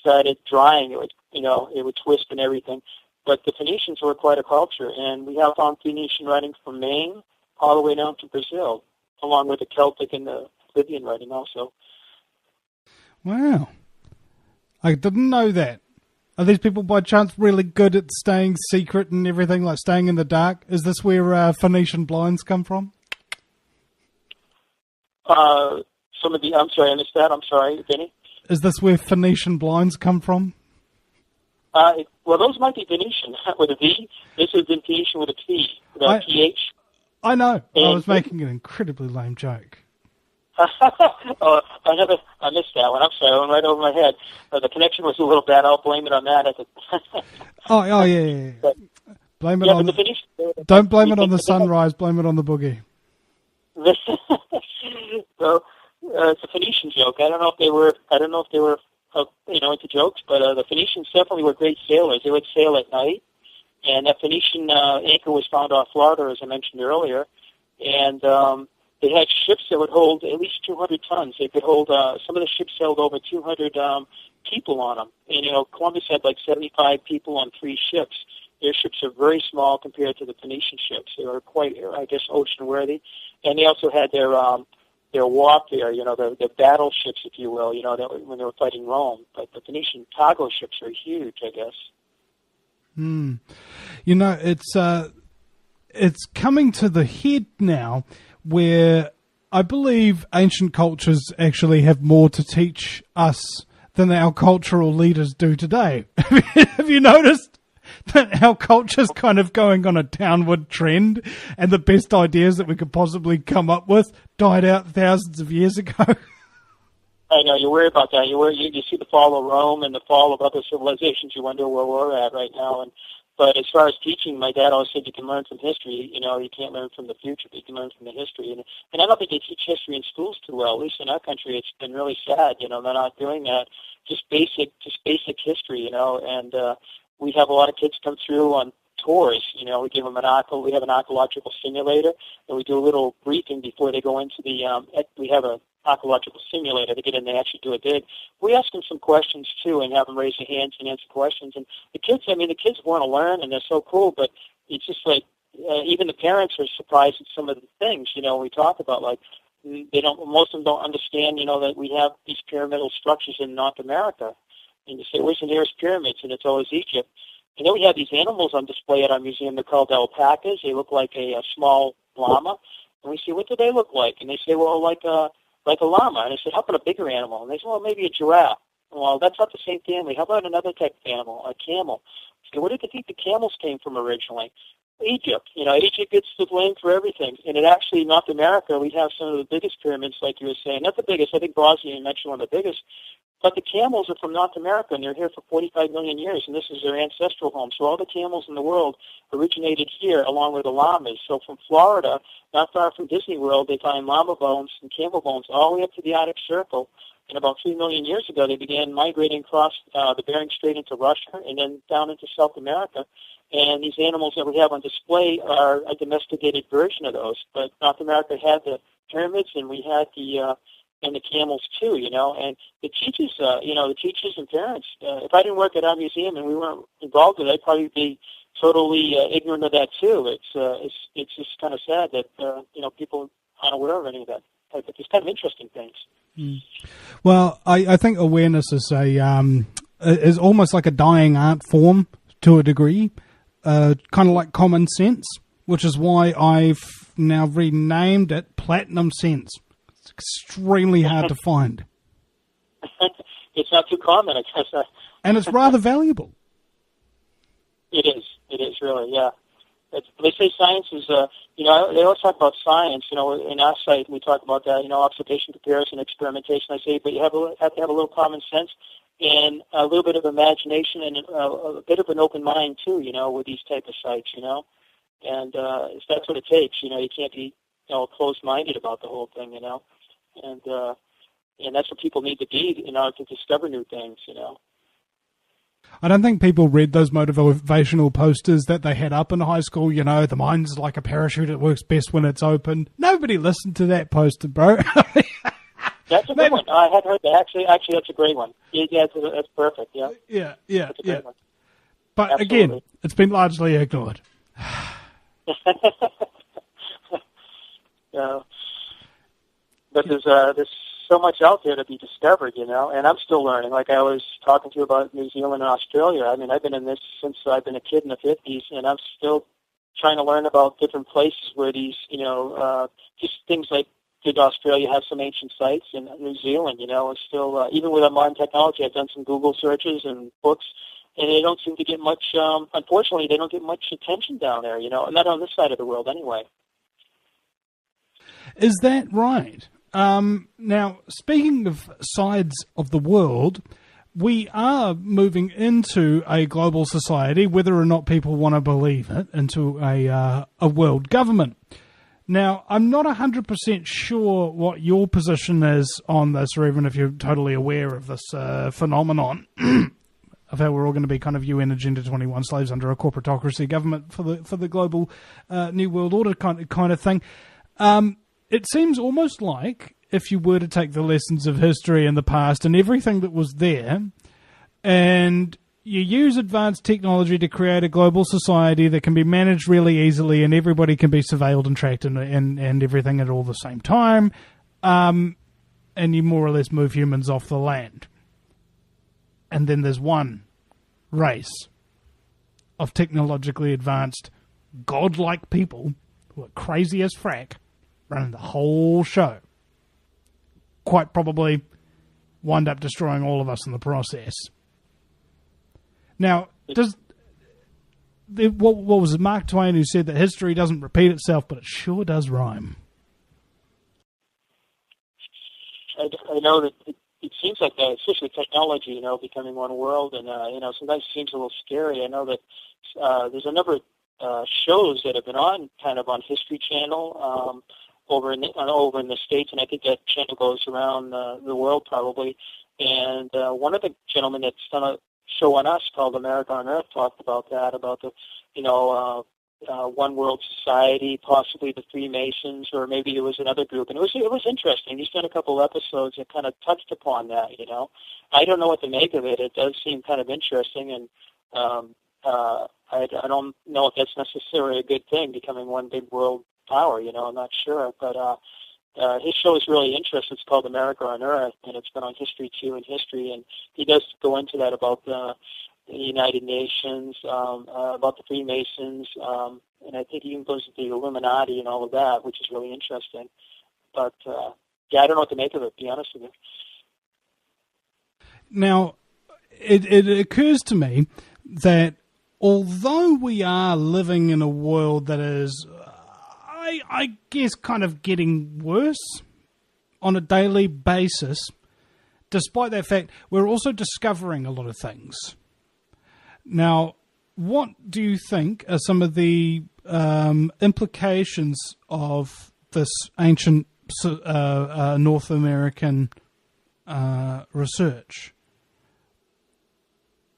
started drying. It would, it would twist and everything. But the Phoenicians were quite a culture, and we have found Phoenician writing from Maine all the way down to Brazil, along with the Celtic and the Libyan writing also. Wow. I didn't know that. Are these people by chance really good at staying secret and everything, like staying in the dark? Is this where Phoenician blinds come from? I'm sorry, I missed that. I'm sorry, Benny. Is this where Phoenician blinds come from? Well, those might be Venetian with a V. This is Venetian with a P, with a PH. I know. I was making an incredibly lame joke. I missed that one. I'm sorry, it went right over my head. The connection was a little bad. I'll blame it on that. Yeah. Blame it on. Don't blame it on the sunrise. Blame it on the boogie. So it's a Phoenician joke. I don't know if they were into jokes, but the Phoenicians definitely were great sailors. They would sail at night, and that Phoenician anchor was found off Florida, as I mentioned earlier, and they had ships that would hold at least 200 tons. They could hold, some of the ships held over 200 people on them. And, Columbus had like 75 people on 3 ships. Their ships are very small compared to the Phoenician ships. They were quite, I guess, ocean-worthy. And they also had their warfare, the battleships, if you will, when they were fighting Rome. But the Phoenician cargo ships are huge, I guess. It's coming to the head now, where I believe ancient cultures actually have more to teach us than our cultural leaders do today. Have you noticed that our culture's kind of going on a downward trend, and the best ideas that we could possibly come up with died out thousands of years ago? I know, you worry about that. You see the fall of Rome and the fall of other civilizations. You wonder where we're at right now. And But as far as teaching, my dad always said you can learn from history. You know, you can't learn from the future, but you can learn from the history. And I don't think they teach history in schools too well. At least in our country, it's been really sad. You know, they're not doing that. Just basic history. You know, and we have a lot of kids come through on tours. You know, we give them we have an archaeological simulator, and we do a little briefing before they go into the. We have a archaeological simulator to get in there and actually do a dig. We ask them some questions too and have them raise their hands and answer questions. And the kids want to learn and they're so cool, but it's just like even the parents are surprised at some of the things, you know, we talk about, like most of them don't understand, you know, that we have these pyramidal structures in North America. And you say, where's the nearest pyramids? And it's always Egypt. And then we have these animals on display at our museum. They're called alpacas. They look like a small llama. And we say, what do they look like? And they say, well, like a llama. And I said, how about a bigger animal? And they said, well, maybe a giraffe. Well, that's not the same family. How about another type of animal, a camel? I said, where did they think the camels came from originally? Egypt. You know, Egypt gets the blame for everything. And it actually, North America, we have some of the biggest pyramids, like you were saying. Not the biggest. I think Bosnia mentioned one of the biggest. But the camels are from North America, and they're here for 45 million years, and this is their ancestral home. So all the camels in the world originated here, along with the llamas. So from Florida, not far from Disney World, they find llama bones and camel bones all the way up to the Arctic Circle. And about 3 million years ago, they began migrating across the Bering Strait into Russia and then down into South America. And these animals that we have on display are a domesticated version of those. But North America had the pyramids, and we had the camels too, you know. And the teachers, the teachers and parents, if I didn't work at our museum and we weren't involved with it, I'd probably be totally ignorant of that too. It's just kind of sad that people aren't aware of any of that. It's kind of interesting things. Mm. Well, I think awareness is is almost like a dying art form to a degree, kind of like common sense, which is why I've now renamed it Platinum Sense. It's extremely hard to find. It's not too common, I guess. And it's rather valuable. It is. It is, really, yeah. They say science is, they always talk about science. You know, in our site we talk about that, observation, comparison, experimentation. I say, but you have to have a little common sense and a little bit of imagination and a bit of an open mind too, with these type of sites, And that's what it takes, You can't be, closed-minded about the whole thing, And that's what people need to be in order to discover new things, I don't think people read those motivational posters that they had up in high school, the mind's like a parachute, it works best when it's open. Nobody listened to that poster, bro. That's a good one. I hadn't heard that. Actually, that's a great one. Yeah, that's perfect, yeah. Yeah. One. But Absolutely. Again, it's been largely ignored. But there's so much out there to be discovered, and I'm still learning. Like I was talking to you about New Zealand and Australia. I mean, I've been in this since I've been a kid in the 50s, and I'm still trying to learn about different places where these, just things like, did Australia have some ancient sites? In New Zealand, it's still, even with our modern technology, I've done some Google searches and books, and they don't seem to get much, unfortunately, they don't get much attention down there, not on this side of the world anyway. Is that right? Now, speaking of sides of the world, we are moving into a global society, whether or not people want to believe it, into a world government. Now, I'm not 100% sure what your position is on this, or even if you're totally aware of this phenomenon of how we're all going to be kind of UN Agenda 21 slaves under a corporatocracy government for the global New World Order kind of thing. It seems almost like if you were to take the lessons of history in the past and everything that was there, and you use advanced technology to create a global society that can be managed really easily and everybody can be surveilled and tracked and everything at all the same time, and you more or less move humans off the land. And then there's one race of technologically advanced, godlike people who are crazy as frack, running the whole show. Quite probably wind up destroying all of us in the process. Now, what was it, Mark Twain who said that history doesn't repeat itself, but it sure does rhyme? I know that it seems like especially technology, becoming one world, and sometimes it seems a little scary. I know that there's a number of shows that have been on History Channel over in the States, and I think that channel goes around the world probably. And one of the gentlemen that's done a show on us called America on Earth talked about that, about the one world society, possibly the Freemasons, or maybe it was another group. And it was interesting. He's done a couple episodes that kind of touched upon that. I don't know what to make of it. It does seem kind of interesting, and I don't know if that's necessarily a good thing, becoming one big world power. I'm not sure, but his show is really interesting. It's called America on Earth, and it's been on History 2 and History, and he does go into that about the United Nations, about the Freemasons, and I think he even goes into the Illuminati and all of that, which is really interesting. But, I don't know what to make of it, to be honest with you. Now, it occurs to me that although we are living in a world that is, I guess, kind of getting worse on a daily basis, despite that fact, we're also discovering a lot of things. Now, what do you think are some of the implications of this ancient North American research?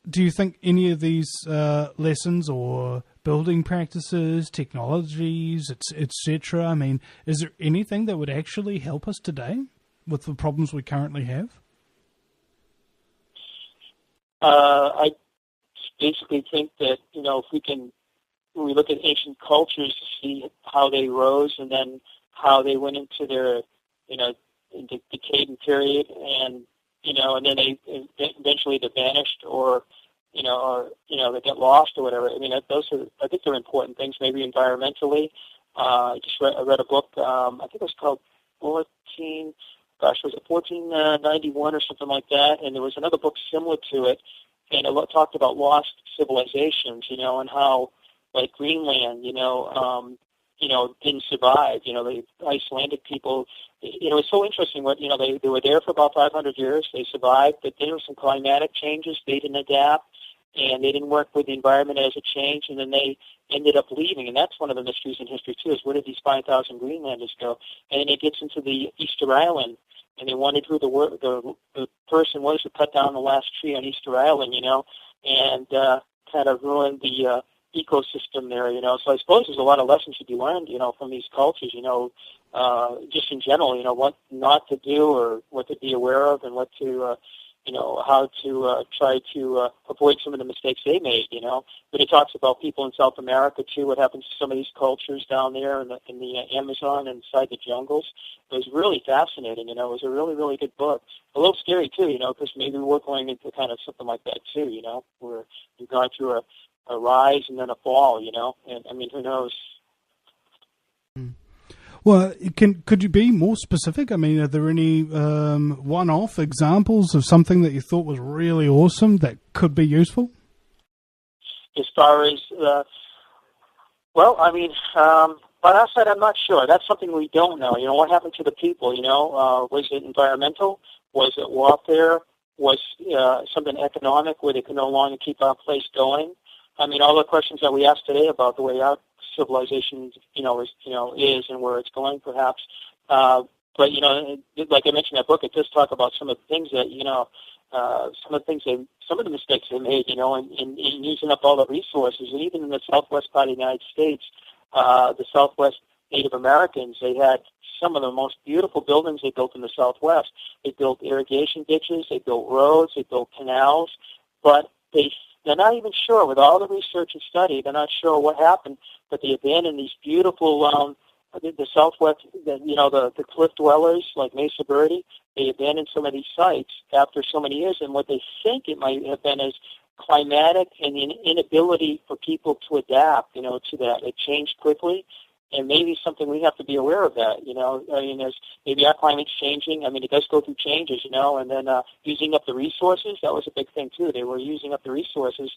Do you think any of these lessons or building practices, technologies, etc., I mean, is there anything that would actually help us today with the problems we currently have? I basically think that, when we look at ancient cultures to see how they rose and then how they went into their, into decaying period, and, and then they eventually they vanished or they get lost or whatever. I mean, I think they're important things, maybe environmentally. I read a book, I think it was called 1491 or something like that, and there was another book similar to it, and it talked about lost civilizations, and how, like Greenland, didn't survive. The Icelandic people, it's so interesting. They were there for about 500 years. They survived, but there were some climatic changes. They didn't adapt, and they didn't work with the environment as it changed, and then they ended up leaving. And that's one of the mysteries in history, too, is where did these 5,000 Greenlanders go? And then it gets into the Easter Island, and they wondered who the person was who cut down the last tree on Easter Island, and kind of ruined the ecosystem there, So I suppose there's a lot of lessons to be learned, from these cultures, just in general, what not to do or what to be aware of, and what to, how to try to avoid some of the mistakes they made, But it talks about people in South America, too, what happens to some of these cultures down there in the Amazon and inside the jungles. It was really fascinating, It was a really, really good book. A little scary, too, because maybe we're going into kind of something like that, too, where we've gone through a rise and then a fall, and I mean, who knows? Well, could you be more specific? I mean, are there any one-off examples of something that you thought was really awesome that could be useful? As far as, on our side, I'm not sure. That's something we don't know. What happened to the people, was it environmental? Was it warfare? Was something economic where they could no longer keep our place going? I mean, all the questions that we asked today about the way our civilization, is and where it's going, perhaps. But like I mentioned in that book, it does talk about some of the things that, some of the mistakes they made, in using up all the resources, and even in the southwest part of the United States, the Southwest Native Americans, they had some of the most beautiful buildings they built in the Southwest. They built irrigation ditches, they built roads, they built canals, but they're not even sure, with all the research and study, they're not sure what happened, but they abandoned these beautiful, the Southwest, the cliff dwellers like Mesa Verde, they abandoned some of these sites after so many years, and what they think it might have been is climatic and the inability for people to adapt, to that. It changed quickly, and maybe something we have to be aware of that, I mean, there's maybe our climate's changing. I mean, it does go through changes, and then using up the resources, that was a big thing, too. They were using up the resources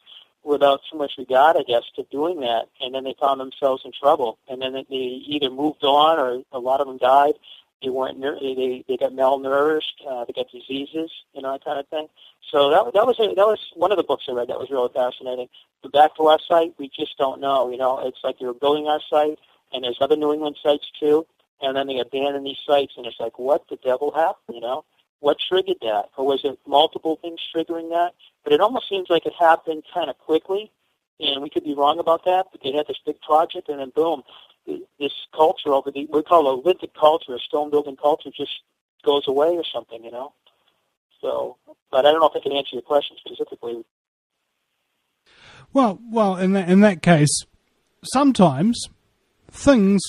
without too much regard, I guess, to doing that, and then they found themselves in trouble, and then they either moved on or a lot of them died, they weren't they got malnourished, they got diseases, that kind of thing. So that was one of the books I read that was really fascinating. But back to our site, we just don't know. It's like you're building our site, and there's other New England sites too, and then they abandon these sites, and it's like, what the devil happened? What triggered that, or was it multiple things triggering that? But it almost seems like it happened kind of quickly, and we could be wrong about that. But they had this big project, and then boom, this culture we call a lithic culture, a stone building culture, just goes away or something, So, but I don't know if I can answer your question specifically. Well, in that case, sometimes things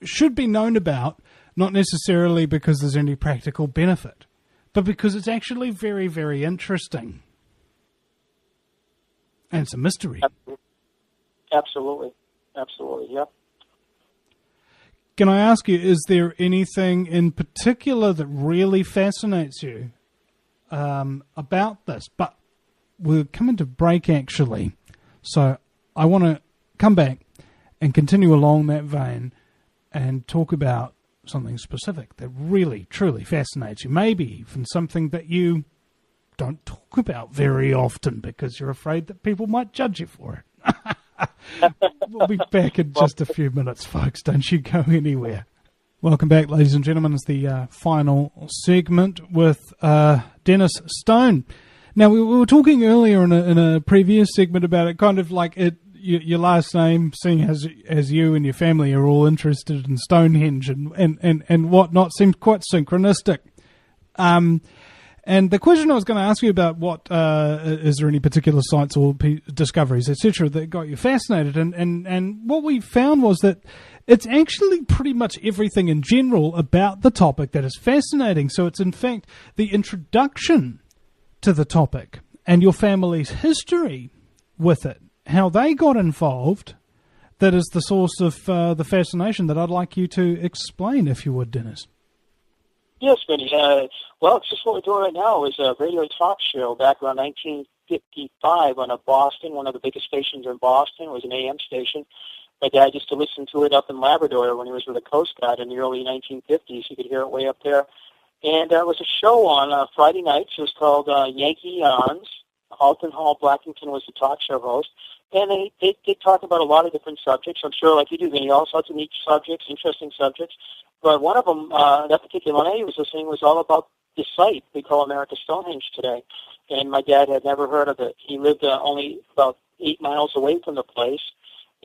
should be known about, not necessarily because there's any practical benefit, but because it's actually very, very interesting. And it's a mystery. Absolutely, yep. Can I ask you, is there anything in particular that really fascinates you about this? But we're coming to break, actually. So I want to come back and continue along that vein and talk about something specific that really, truly fascinates you. Maybe even something that you don't talk about very often because you're afraid that people might judge you for it. We'll be back in just a few minutes, folks. Don't you go anywhere. Welcome back, ladies and gentlemen. It's the final segment with Dennis Stone. Now, we were talking earlier in a previous segment about it, kind of like your last name, seeing as you and your family are all interested in Stonehenge and whatnot, seems quite synchronistic. And the question I was going to ask you about is there any particular sites or discoveries, etc., that got you fascinated? And what we found was that it's actually pretty much everything in general about the topic that is fascinating. So it's in fact the introduction to the topic and your family's history with it, how they got involved, that is the source of the fascination that I'd like you to explain, if you would, Dennis. Yes, Vinny. Well, it's just what we're doing right now. It was a radio talk show back around 1955 on Boston, one of the biggest stations in Boston. It was an AM station. My dad used to listen to it up in Labrador when he was with the Coast Guard in the early 1950s. You could hear it way up there. And it was a show on Friday nights. It was called Yankee Yawns. Alton Hall Blackington was the talk show host. And they talk about a lot of different subjects. I'm sure, like you do, Vinny, all sorts of neat subjects, interesting subjects. But one of them, that particular night he was listening, was all about the site we call America's Stonehenge today. And my dad had never heard of it. He lived only about 8 miles away from the place,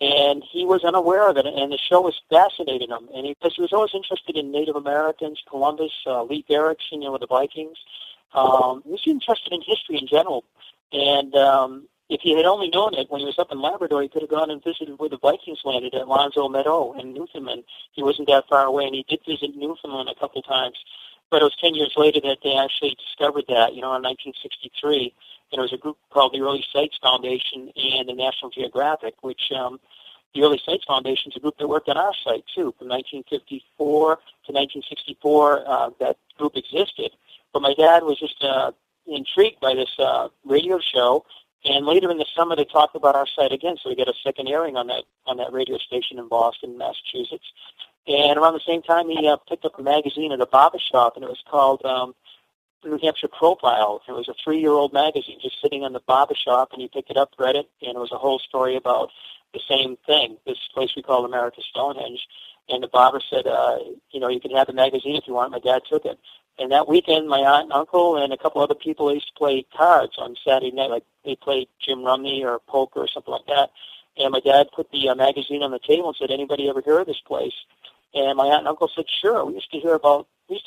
and he was unaware of it. And the show was fascinating him, and because he was always interested in Native Americans, Columbus, Lee Erickson, with the Vikings. He was interested in history in general. And if he had only known it when he was up in Labrador, he could have gone and visited where the Vikings landed at Lonzo Meadow in Newfoundland. He wasn't that far away, and he did visit Newfoundland a couple times. But it was 10 years later that they actually discovered that, in 1963. And it was a group called the Early Sites Foundation and the National Geographic, which the Early Sites Foundation is a group that worked on our site, too. From 1954 to 1964, that group existed. But my dad was just intrigued by this radio show. And later in the summer, they talked about our site again, so we got a second airing on that radio station in Boston, Massachusetts. And around the same time, he picked up a magazine at a barber shop, and it was called New Hampshire Profile. It was a 3-year-old magazine just sitting in the barber shop, and he picked it up, read it, and it was a whole story about the same thing, this place we call America's Stonehenge. And the barber said, you can have the magazine if you want. My dad took it. And that weekend, my aunt and uncle and a couple other people used to play cards on Saturday night, like they played Jim Rumney or poker or something like that. And my dad put the magazine on the table and said, "Anybody ever hear of this place?" And my aunt and uncle said, "Sure. We used to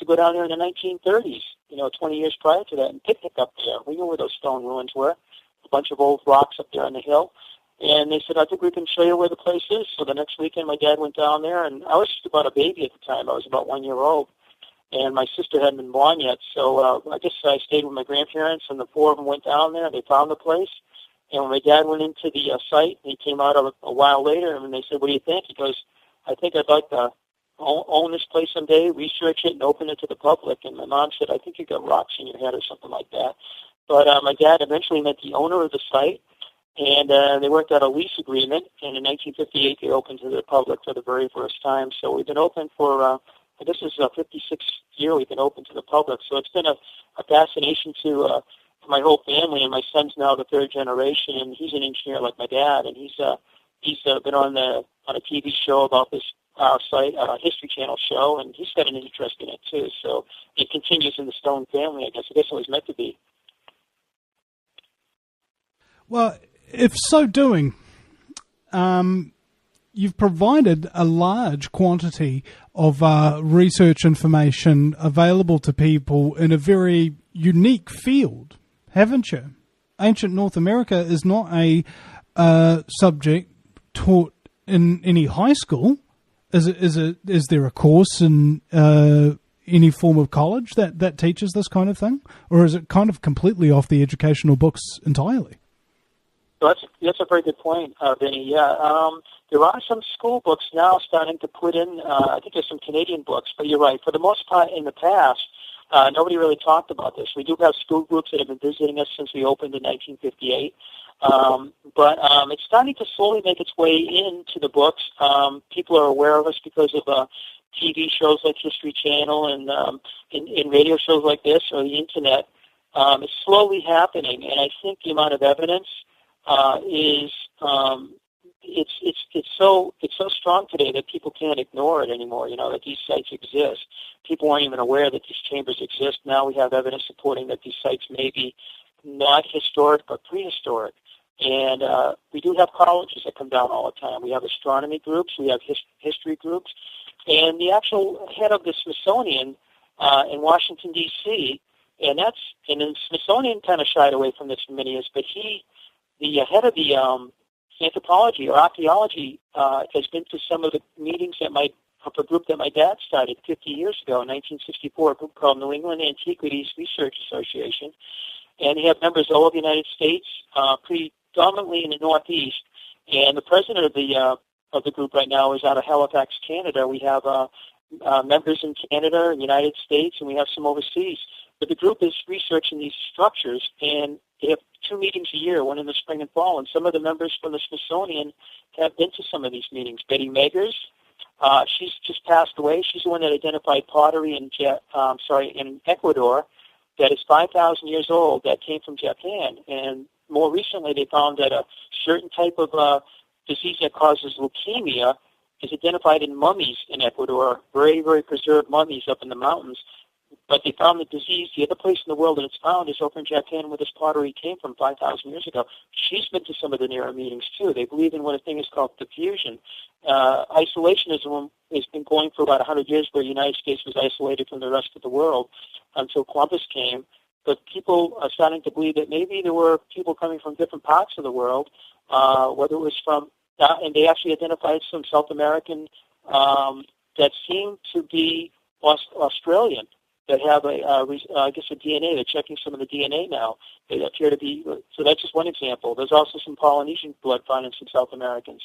go down there in the 1930s, 20 years prior to that, and picnic up there. We knew where those stone ruins were, a bunch of old rocks up there on the hill." And they said, "I think we can show you where the place is." So the next weekend, my dad went down there, and I was just about a baby at the time. I was about 1 year old. And my sister hadn't been born yet, so I guess I stayed with my grandparents, and the 4 of them went down there. They found the place, and when my dad went into the site, he came out a while later, and they said, "What do you think?" He goes, "I think I'd like to own this place someday, research it, and open it to the public." And my mom said, "I think you got rocks in your head," or something like that. But my dad eventually met the owner of the site, and they worked out a lease agreement, and in 1958 they opened to the public for the very first time. So we've been open for this is the 56th year we've been open to the public. So it's been a fascination to my whole family, and my son's now the third generation, and he's an engineer like my dad, and he's been on a TV show about this site, History Channel show, and he's got an interest in it too. So it continues in the Stone family, I guess. I guess it was meant to be. Well, if so doing, you've provided a large quantity of research information available to people in a very unique field, haven't you? Ancient North America is not a subject taught in any high school. Is there a course in any form of college that teaches this kind of thing, or is it kind of completely off the educational books entirely? So that's a very good point, Vinny. Yeah, there are some school books now starting to put in. I think there's some Canadian books, but you're right. For the most part, in the past, nobody really talked about this. We do have school groups that have been visiting us since we opened in 1958, but it's starting to slowly make its way into the books. People are aware of us because of TV shows like History Channel and in radio shows like this or the Internet. It's slowly happening, and I think the amount of evidence is it's so strong today that people can't ignore it anymore. You know, that these sites exist. People aren't even aware that these chambers exist. Now we have evidence supporting that these sites may be not historic but prehistoric. And we do have colleges that come down all the time. We have astronomy groups. We have history groups. And the actual head of the Smithsonian in Washington, D.C., and the Smithsonian kind of shied away from this for many years, but the head of the anthropology or archaeology has been to some of the meetings of a group that my dad started 50 years ago in 1964, a group called New England Antiquities Research Association. And they have members all over the United States, predominantly in the Northeast. And the president of the group right now is out of Halifax, Canada. We have members in Canada and the United States, and we have some overseas. But the group is researching these structures, and they have 2 meetings a year, one in the spring and fall. And some of the members from the Smithsonian have been to some of these meetings. Betty Megers, she's just passed away. She's the one that identified pottery in Ecuador that is 5,000 years old that came from Japan. And more recently, they found that a certain type of disease that causes leukemia is identified in mummies in Ecuador, very, very preserved mummies up in the mountains. But they found the disease. The other place in the world that it's found is over in Japan, where this pottery came from 5,000 years ago. She's been to some of the NERA meetings, too. They believe in what a thing is called diffusion. Isolationism has been going for about 100 years, where the United States was isolated from the rest of the world until Columbus came. But people are starting to believe that maybe there were people coming from different parts of the world, whether it was from, and they actually identified some South American that seemed to be Australian, that have I guess a DNA. They're checking some of the DNA now. They appear to be, so that's just one example. There's also some Polynesian blood found in some South Americans.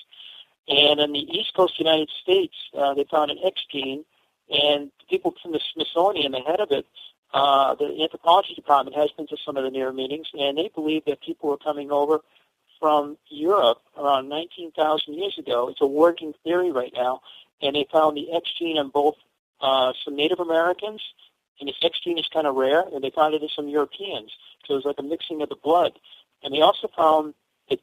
And in the East Coast of the United States, they found an X gene, and people from the Smithsonian, the head of it, the anthropology department has been to some of the NERA meetings, and they believe that people were coming over from Europe around 19,000 years ago. It's a working theory right now, and they found the X gene on both some Native Americans, and this X gene is kind of rare, and they found it in some Europeans. So it was like a mixing of the blood. And they also found the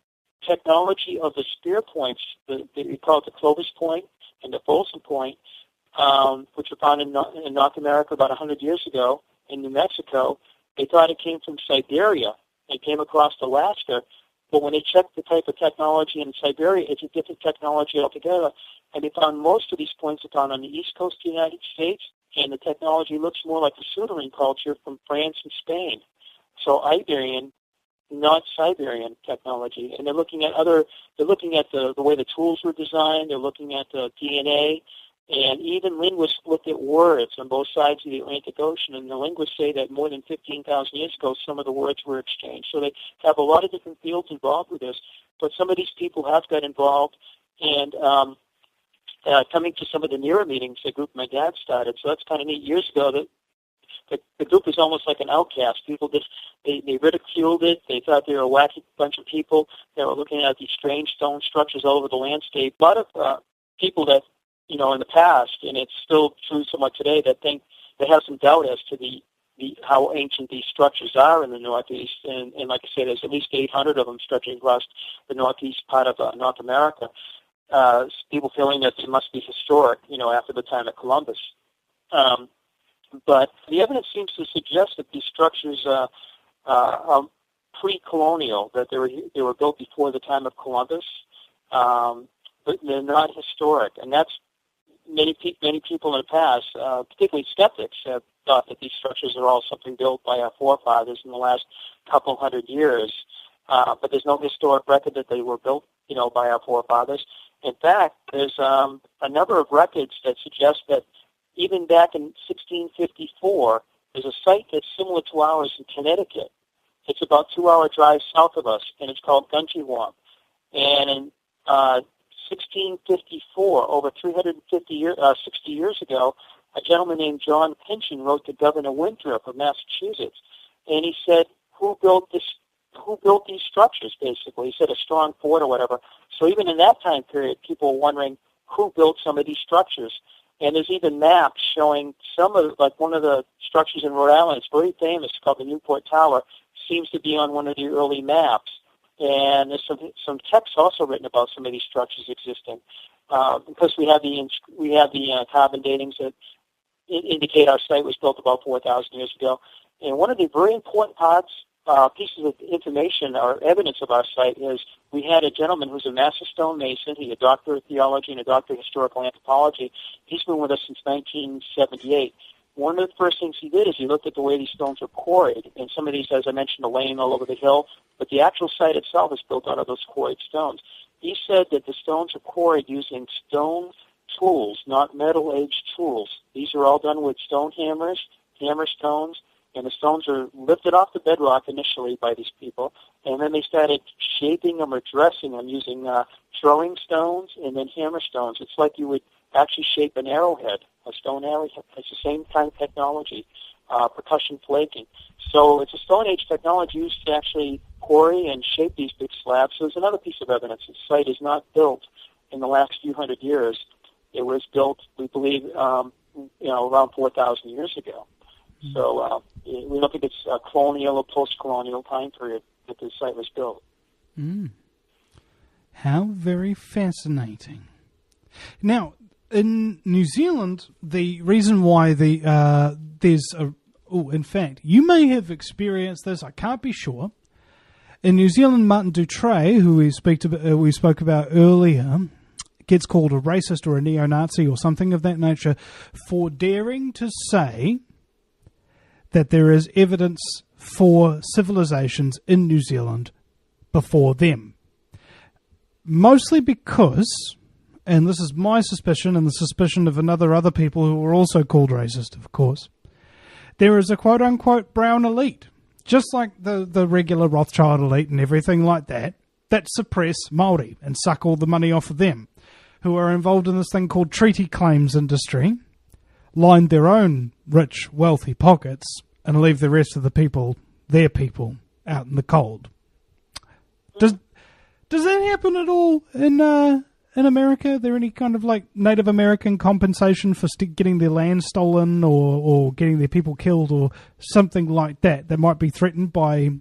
technology of the spear points, we call it the Clovis point and the Posel point, which were found in North America about 100 years ago in New Mexico. They thought it came from Siberia. It came across Alaska. But when they checked the type of technology in Siberia, it's a different technology altogether. And they found most of these points are found on the east coast of the United States, and the technology looks more like the Susanne culture from France and Spain. So Iberian, not Siberian technology. And they're looking at the way the tools were designed, they're looking at the DNA, and even linguists looked at words on both sides of the Atlantic Ocean, and the linguists say that more than 15,000 years ago, some of the words were exchanged. So they have a lot of different fields involved with this, but some of these people have got involved, and coming to some of the NERA meetings, the group my dad started. So that's kind of neat. Years ago, the group was almost like an outcast. People just, they ridiculed it. They thought they were a wacky bunch of people that were looking at these strange stone structures all over the landscape. A lot of people that in the past, and it's still true somewhat today, that they have some doubt as to how ancient these structures are in the Northeast. And like I said, there's at least 800 of them stretching across the northeast part of North America. People feeling that they must be historic, after the time of Columbus. But the evidence seems to suggest that these structures are pre-colonial, that they were built before the time of Columbus, but they're not historic. And that's many people in the past, particularly skeptics, have thought that these structures are all something built by our forefathers in the last couple hundred years. But there's no historic record that they were built, by our forefathers. In fact, there's a number of records that suggest that even back in 1654, there's a site that's similar to ours in Connecticut. It's about a 2-hour drive south of us, and it's called Gunchewamp. And in 1654, over 60 years ago, a gentleman named John Pynchon wrote to Governor Winthrop of Massachusetts, and he said, who built these structures, basically? He said a strong fort or whatever. So even in that time period, people were wondering who built some of these structures. And there's even maps showing some of, like one of the structures in Rhode Island, it's very famous, called the Newport Tower, seems to be on one of the early maps. And there's some text also written about some of these structures existing. Because we have the carbon datings that indicate our site was built about 4,000 years ago. And one of the very important pieces of information or evidence of our site is we had a gentleman who's a master stonemason. He's a doctor of theology and a doctor of historical anthropology. He's been with us since 1978. One of the first things he did is he looked at the way these stones were quarried. And some of these, as I mentioned, are laying all over the hill. But the actual site itself is built out of those quarried stones. He said that the stones are quarried using stone tools, not metal-aged tools. These are all done with stone hammers, hammer stones, and the stones are lifted off the bedrock initially by these people, and then they started shaping them or dressing them using throwing stones and then hammer stones. It's like you would actually shape an arrowhead, a stone arrowhead. It's the same kind of technology, percussion flaking. So it's a Stone Age technology used to actually quarry and shape these big slabs. So there's another piece of evidence. The site is not built in the last few hundred years. It was built, we believe, around 4,000 years ago. So we don't think it's a colonial or post-colonial time period that the site was built. How very fascinating. Now, in New Zealand, the reason why there's a... Oh, in fact, you may have experienced this, I can't be sure. In New Zealand, Martin Dutre, who we spoke about earlier, gets called a racist or a neo-Nazi or something of that nature for daring to say that there is evidence for civilizations in New Zealand before them. Mostly because, and this is my suspicion and the suspicion of other people who are also called racist, of course, there is a quote-unquote brown elite, just like the regular Rothschild elite and everything like that suppress Māori and suck all the money off of them, who are involved in this thing called treaty claims industry, line their own rich, wealthy pockets, and leave the rest of the people, their people, out in the cold. Does that happen at all in America? Are there any kind of like Native American compensation for getting their land stolen or getting their people killed or something like that might be threatened by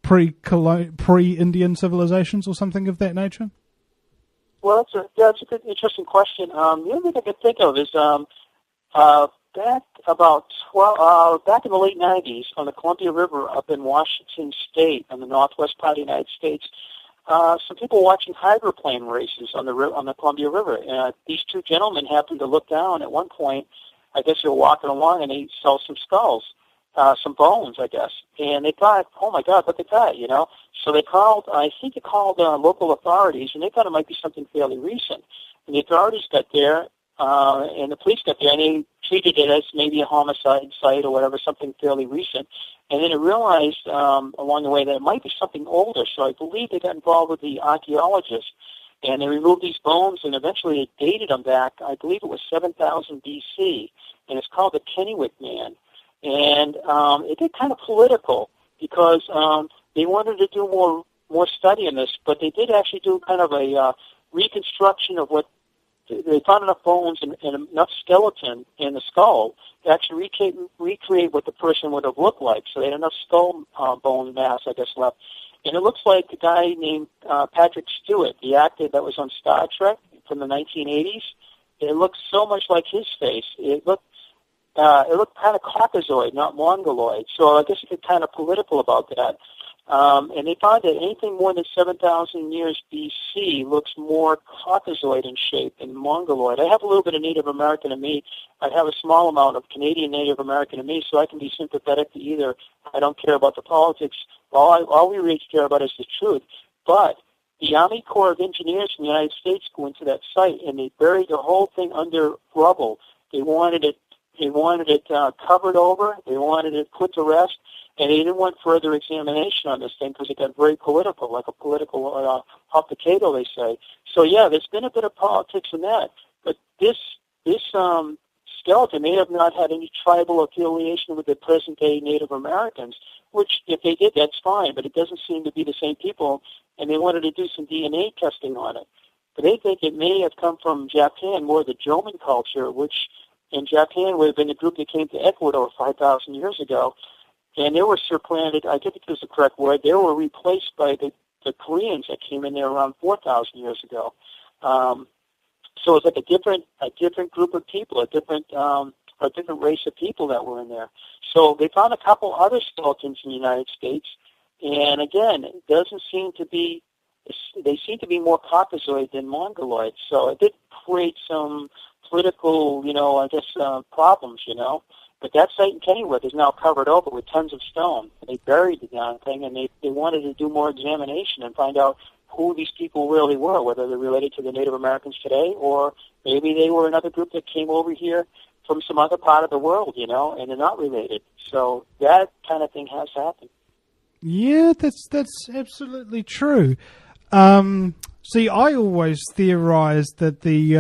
pre-Indian civilizations or something of that nature? Well, that's a good, interesting question. The only thing I can think of is back in the late 90s on the Columbia River up in Washington State on the northwest part of the United States, some people watching hydroplane races on the Columbia River. These two gentlemen happened to look down at one point. I guess they were walking along and they saw some skulls, some bones, I guess. And they thought, oh my God, look at that, So they called, local authorities, and they thought it might be something fairly recent. And the authorities got there, and the police got there, and they treated it as maybe a homicide site or whatever, something fairly recent. And then they realized along the way that it might be something older, so I believe they got involved with the archaeologists, and they removed these bones, and eventually they dated them back, I believe it was 7,000 B.C., and it's called the Kennewick Man. And it got kind of political because they wanted to do more study on this, but they did actually do kind of a reconstruction of what they found enough bones and enough skeleton in the skull to actually recreate what the person would have looked like. So they had enough skull bone mass, I guess, left. And it looks like a guy named Patrick Stewart, the actor that was on Star Trek from the 1980s. It looks so much like his face. It looked kind of Caucasoid, not Mongoloid. So I guess you get kind of political about that. And they found that anything more than 7,000 years BC looks more Caucasoid in shape than Mongoloid. I have a little bit of Native American in me. I have a small amount of Canadian Native American in me, so I can be sympathetic to either. I don't care about the politics. All we really care about is the truth. But the Army Corps of Engineers from the United States go into that site, and they buried the whole thing under rubble. They wanted it covered over. They wanted it put to rest. And they didn't want further examination on this thing because it got very political, like a political hot potato, they say. So, yeah, there's been a bit of politics in that. But this skeleton may have not had any tribal affiliation with the present-day Native Americans, which, if they did, that's fine. But it doesn't seem to be the same people, and they wanted to do some DNA testing on it. But they think it may have come from Japan, more the Joman culture, which in Japan would have been the group that came to Ecuador 5,000 years ago. And they were supplanted, I think is the correct word, they were replaced by the Koreans that came in there around 4,000 years ago. So it's like a different group of people, a different race of people that were in there. So they found a couple other skeletons in the United States, and again, it doesn't seem to be, they seem to be more Caucasoid than Mongoloid. So it did create some political, problems, But that site in Kennywood is now covered over with tons of stone. And they buried the darn thing, and they wanted to do more examination and find out who these people really were, whether they're related to the Native Americans today, or maybe they were another group that came over here from some other part of the world, and they're not related. So that kind of thing has happened. Yeah, that's absolutely true. See, I always theorized that the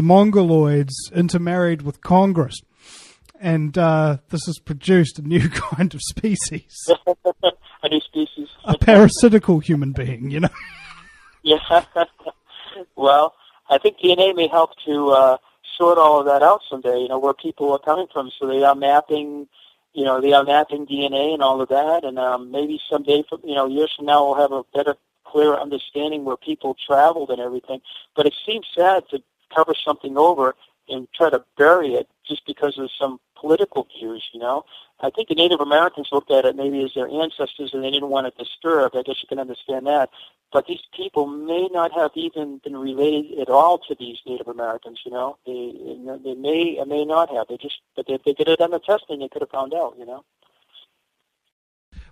Mongoloids intermarried with Congress. And this has produced a new kind of species. A new species. A parasitical human being, Yeah. Well, I think DNA may help to sort all of that out someday, where people are coming from. So they are mapping, DNA and all of that. And maybe someday, years from now, we'll have a better, clearer understanding where people traveled and everything. But it seems sad to cover something over and try to bury it just because of some political views, I think the Native Americans looked at it maybe as their ancestors and they didn't want it disturbed. I guess you can understand that. But these people may not have even been related at all to these Native Americans, They may or may not have. But if they could have done the testing, they could have found out,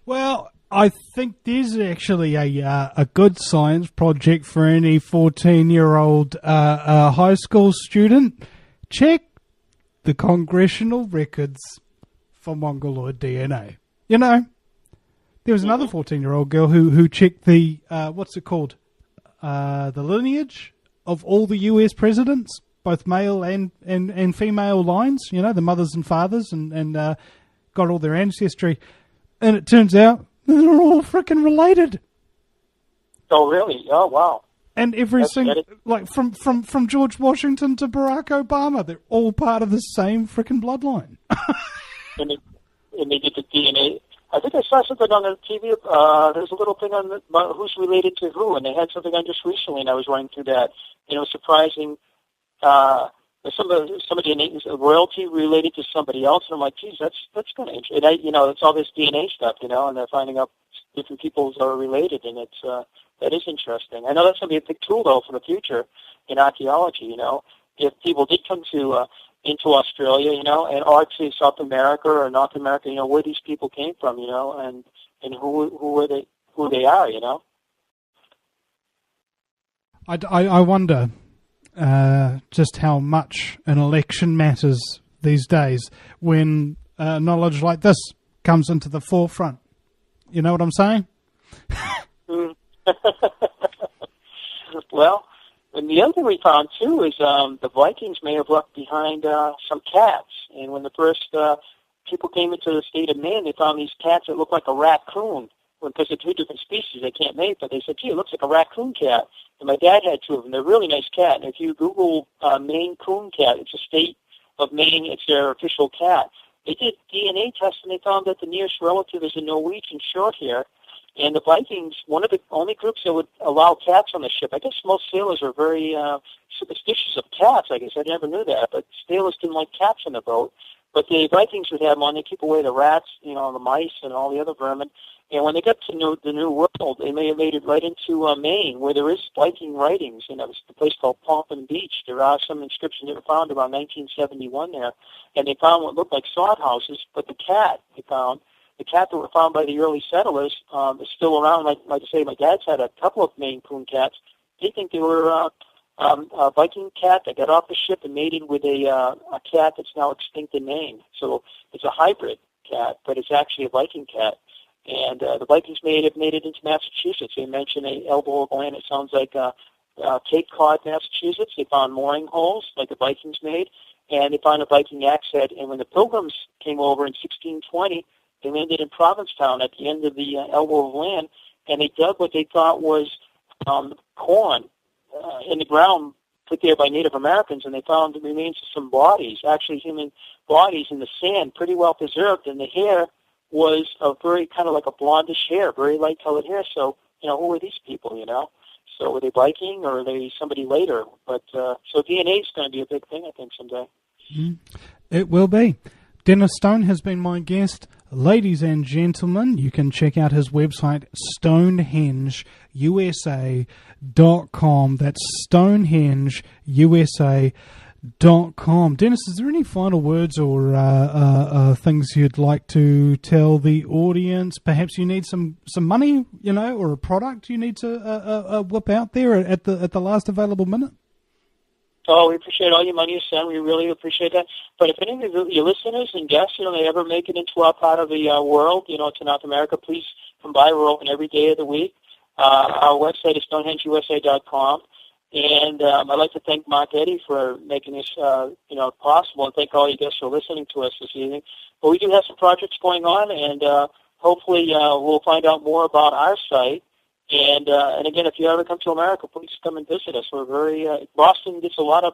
Well, I think there's actually a good science project for any 14-year-old high school student. Check the congressional records for Mongoloid DNA. There was another 14-year-old girl who checked the, what's it called? The lineage of all the US presidents, both male and female lines, the mothers and fathers, and got all their ancestry. And it turns out they're all freaking related. Oh, really? Oh, wow. And like from George Washington to Barack Obama, they're all part of the same freaking bloodline. and they did the DNA. I think I saw something on the TV. There's a little thing on who's related to who, and they had something on just recently, and I was running through that. Surprising. Some of the royalty related to somebody else, and I'm like, geez, that's kind of interesting. And it's all this DNA stuff, and they're finding out different peoples are related, and that is interesting. I know that's going to be a big tool, though, for the future in archaeology, If people did come to into Australia, and or to South America or North America, where these people came from, and who they are, I wonder just how much an election matters these days when knowledge like this comes into the forefront. You know what I'm saying? Well, and the other thing we found, too, is the Vikings may have left behind some cats. And when the first people came into the state of Maine, they found these cats that looked like a raccoon because they're two different species, they can't mate, but they said, gee, it looks like a raccoon cat. And my dad had two of them. They're a really nice cat. And if you Google Maine coon cat, it's a state of Maine. It's their official cat. They did DNA tests, and they found that the nearest relative is a Norwegian shorthair. And the Vikings, one of the only groups that would allow cats on the ship. I guess most sailors are very superstitious of cats. I guess I never knew that, but sailors didn't like cats on the boat. But the Vikings would have them on. They keep away the rats, the mice, and all the other vermin. And when they got to the New World, they may have made it right into Maine, where there is Viking writings. And it was the place called Pompton Beach. There are some inscriptions that were found around 1971 there. And they found what looked like sod houses, but the cat that were found by the early settlers is still around. Like I say, my dad's had a couple of Maine coon cats. They think they were a Viking cat that got off the ship and mated with a cat that's now extinct in Maine. So it's a hybrid cat, but it's actually a Viking cat. And the Vikings made it into Massachusetts. They mention a elbow of land. It sounds like Cape Cod, Massachusetts. They found mooring holes like the Vikings made, and they found a Viking axe head. And when the Pilgrims came over in 1620, they landed in Provincetown at the end of the elbow of land, and they dug what they thought was corn in the ground put there by Native Americans, and they found the remains of some bodies, actually human bodies in the sand, pretty well preserved, and the hair was a very kind of like a blondish hair, very light-colored hair. So, who were these people, So were they Viking or are they somebody later? But so DNA is going to be a big thing, I think, someday. It will be. Dennis Stone has been my guest. Ladies and gentlemen, you can check out his website, StonehengeUSA.com. That's StonehengeUSA.com. Dennis, is there any final words or things you'd like to tell the audience? Perhaps you need some money, or a product you need to whip out there at the last available minute? Oh, we appreciate all your money you send. We really appreciate that. But if any of your listeners and guests, they ever make it into our part of the world, to North America, please come by. We're open every day of the week. Our website is StonehengeUSA.com. And I'd like to thank Mark Eddy for making this, possible, and thank all you guests for listening to us this evening. But we do have some projects going on, and hopefully we'll find out more about our site. And again, if you ever come to America, please come and visit us. We're very Boston gets a lot of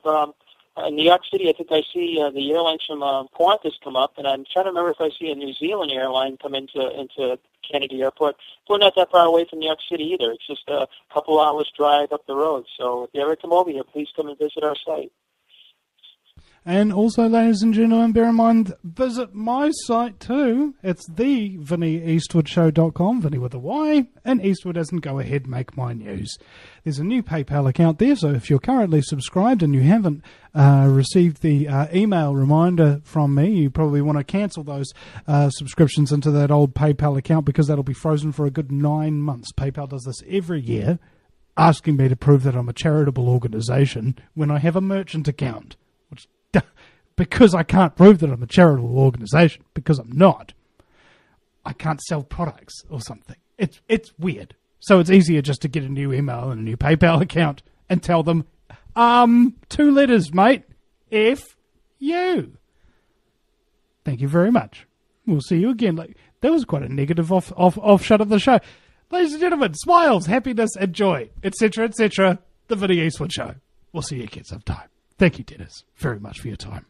in New York City. I think I see the airlines from Qantas come up, and I'm trying to remember if I see a New Zealand airline come into Kennedy Airport. We're not that far away from New York City either. It's just a couple hours drive up the road. So if you ever come over here, please come and visit our site. And also, ladies and gentlemen, bear in mind, visit my site too. It's the VinnyEastwoodshow.com, Vinny with a Y, and Eastwood as in go ahead, make my news. There's a new PayPal account there, so if you're currently subscribed and you haven't received the email reminder from me, you probably want to cancel those subscriptions into that old PayPal account because that'll be frozen for a good 9 months. PayPal does this every year, asking me to prove that I'm a charitable organisation when I have a merchant account. Because I can't prove that I'm a charitable organisation, because I'm not. I can't sell products or something. It's weird. So it's easier just to get a new email and a new PayPal account and tell them, 2 letters, mate. F-U. Thank you very much. We'll see you again. That was quite a negative offshot of the show. Ladies and gentlemen, smiles, happiness, and joy, etc., etc. The Vinny Eastwood Show. We'll see you again sometime. Thank you, Dennis, very much for your time.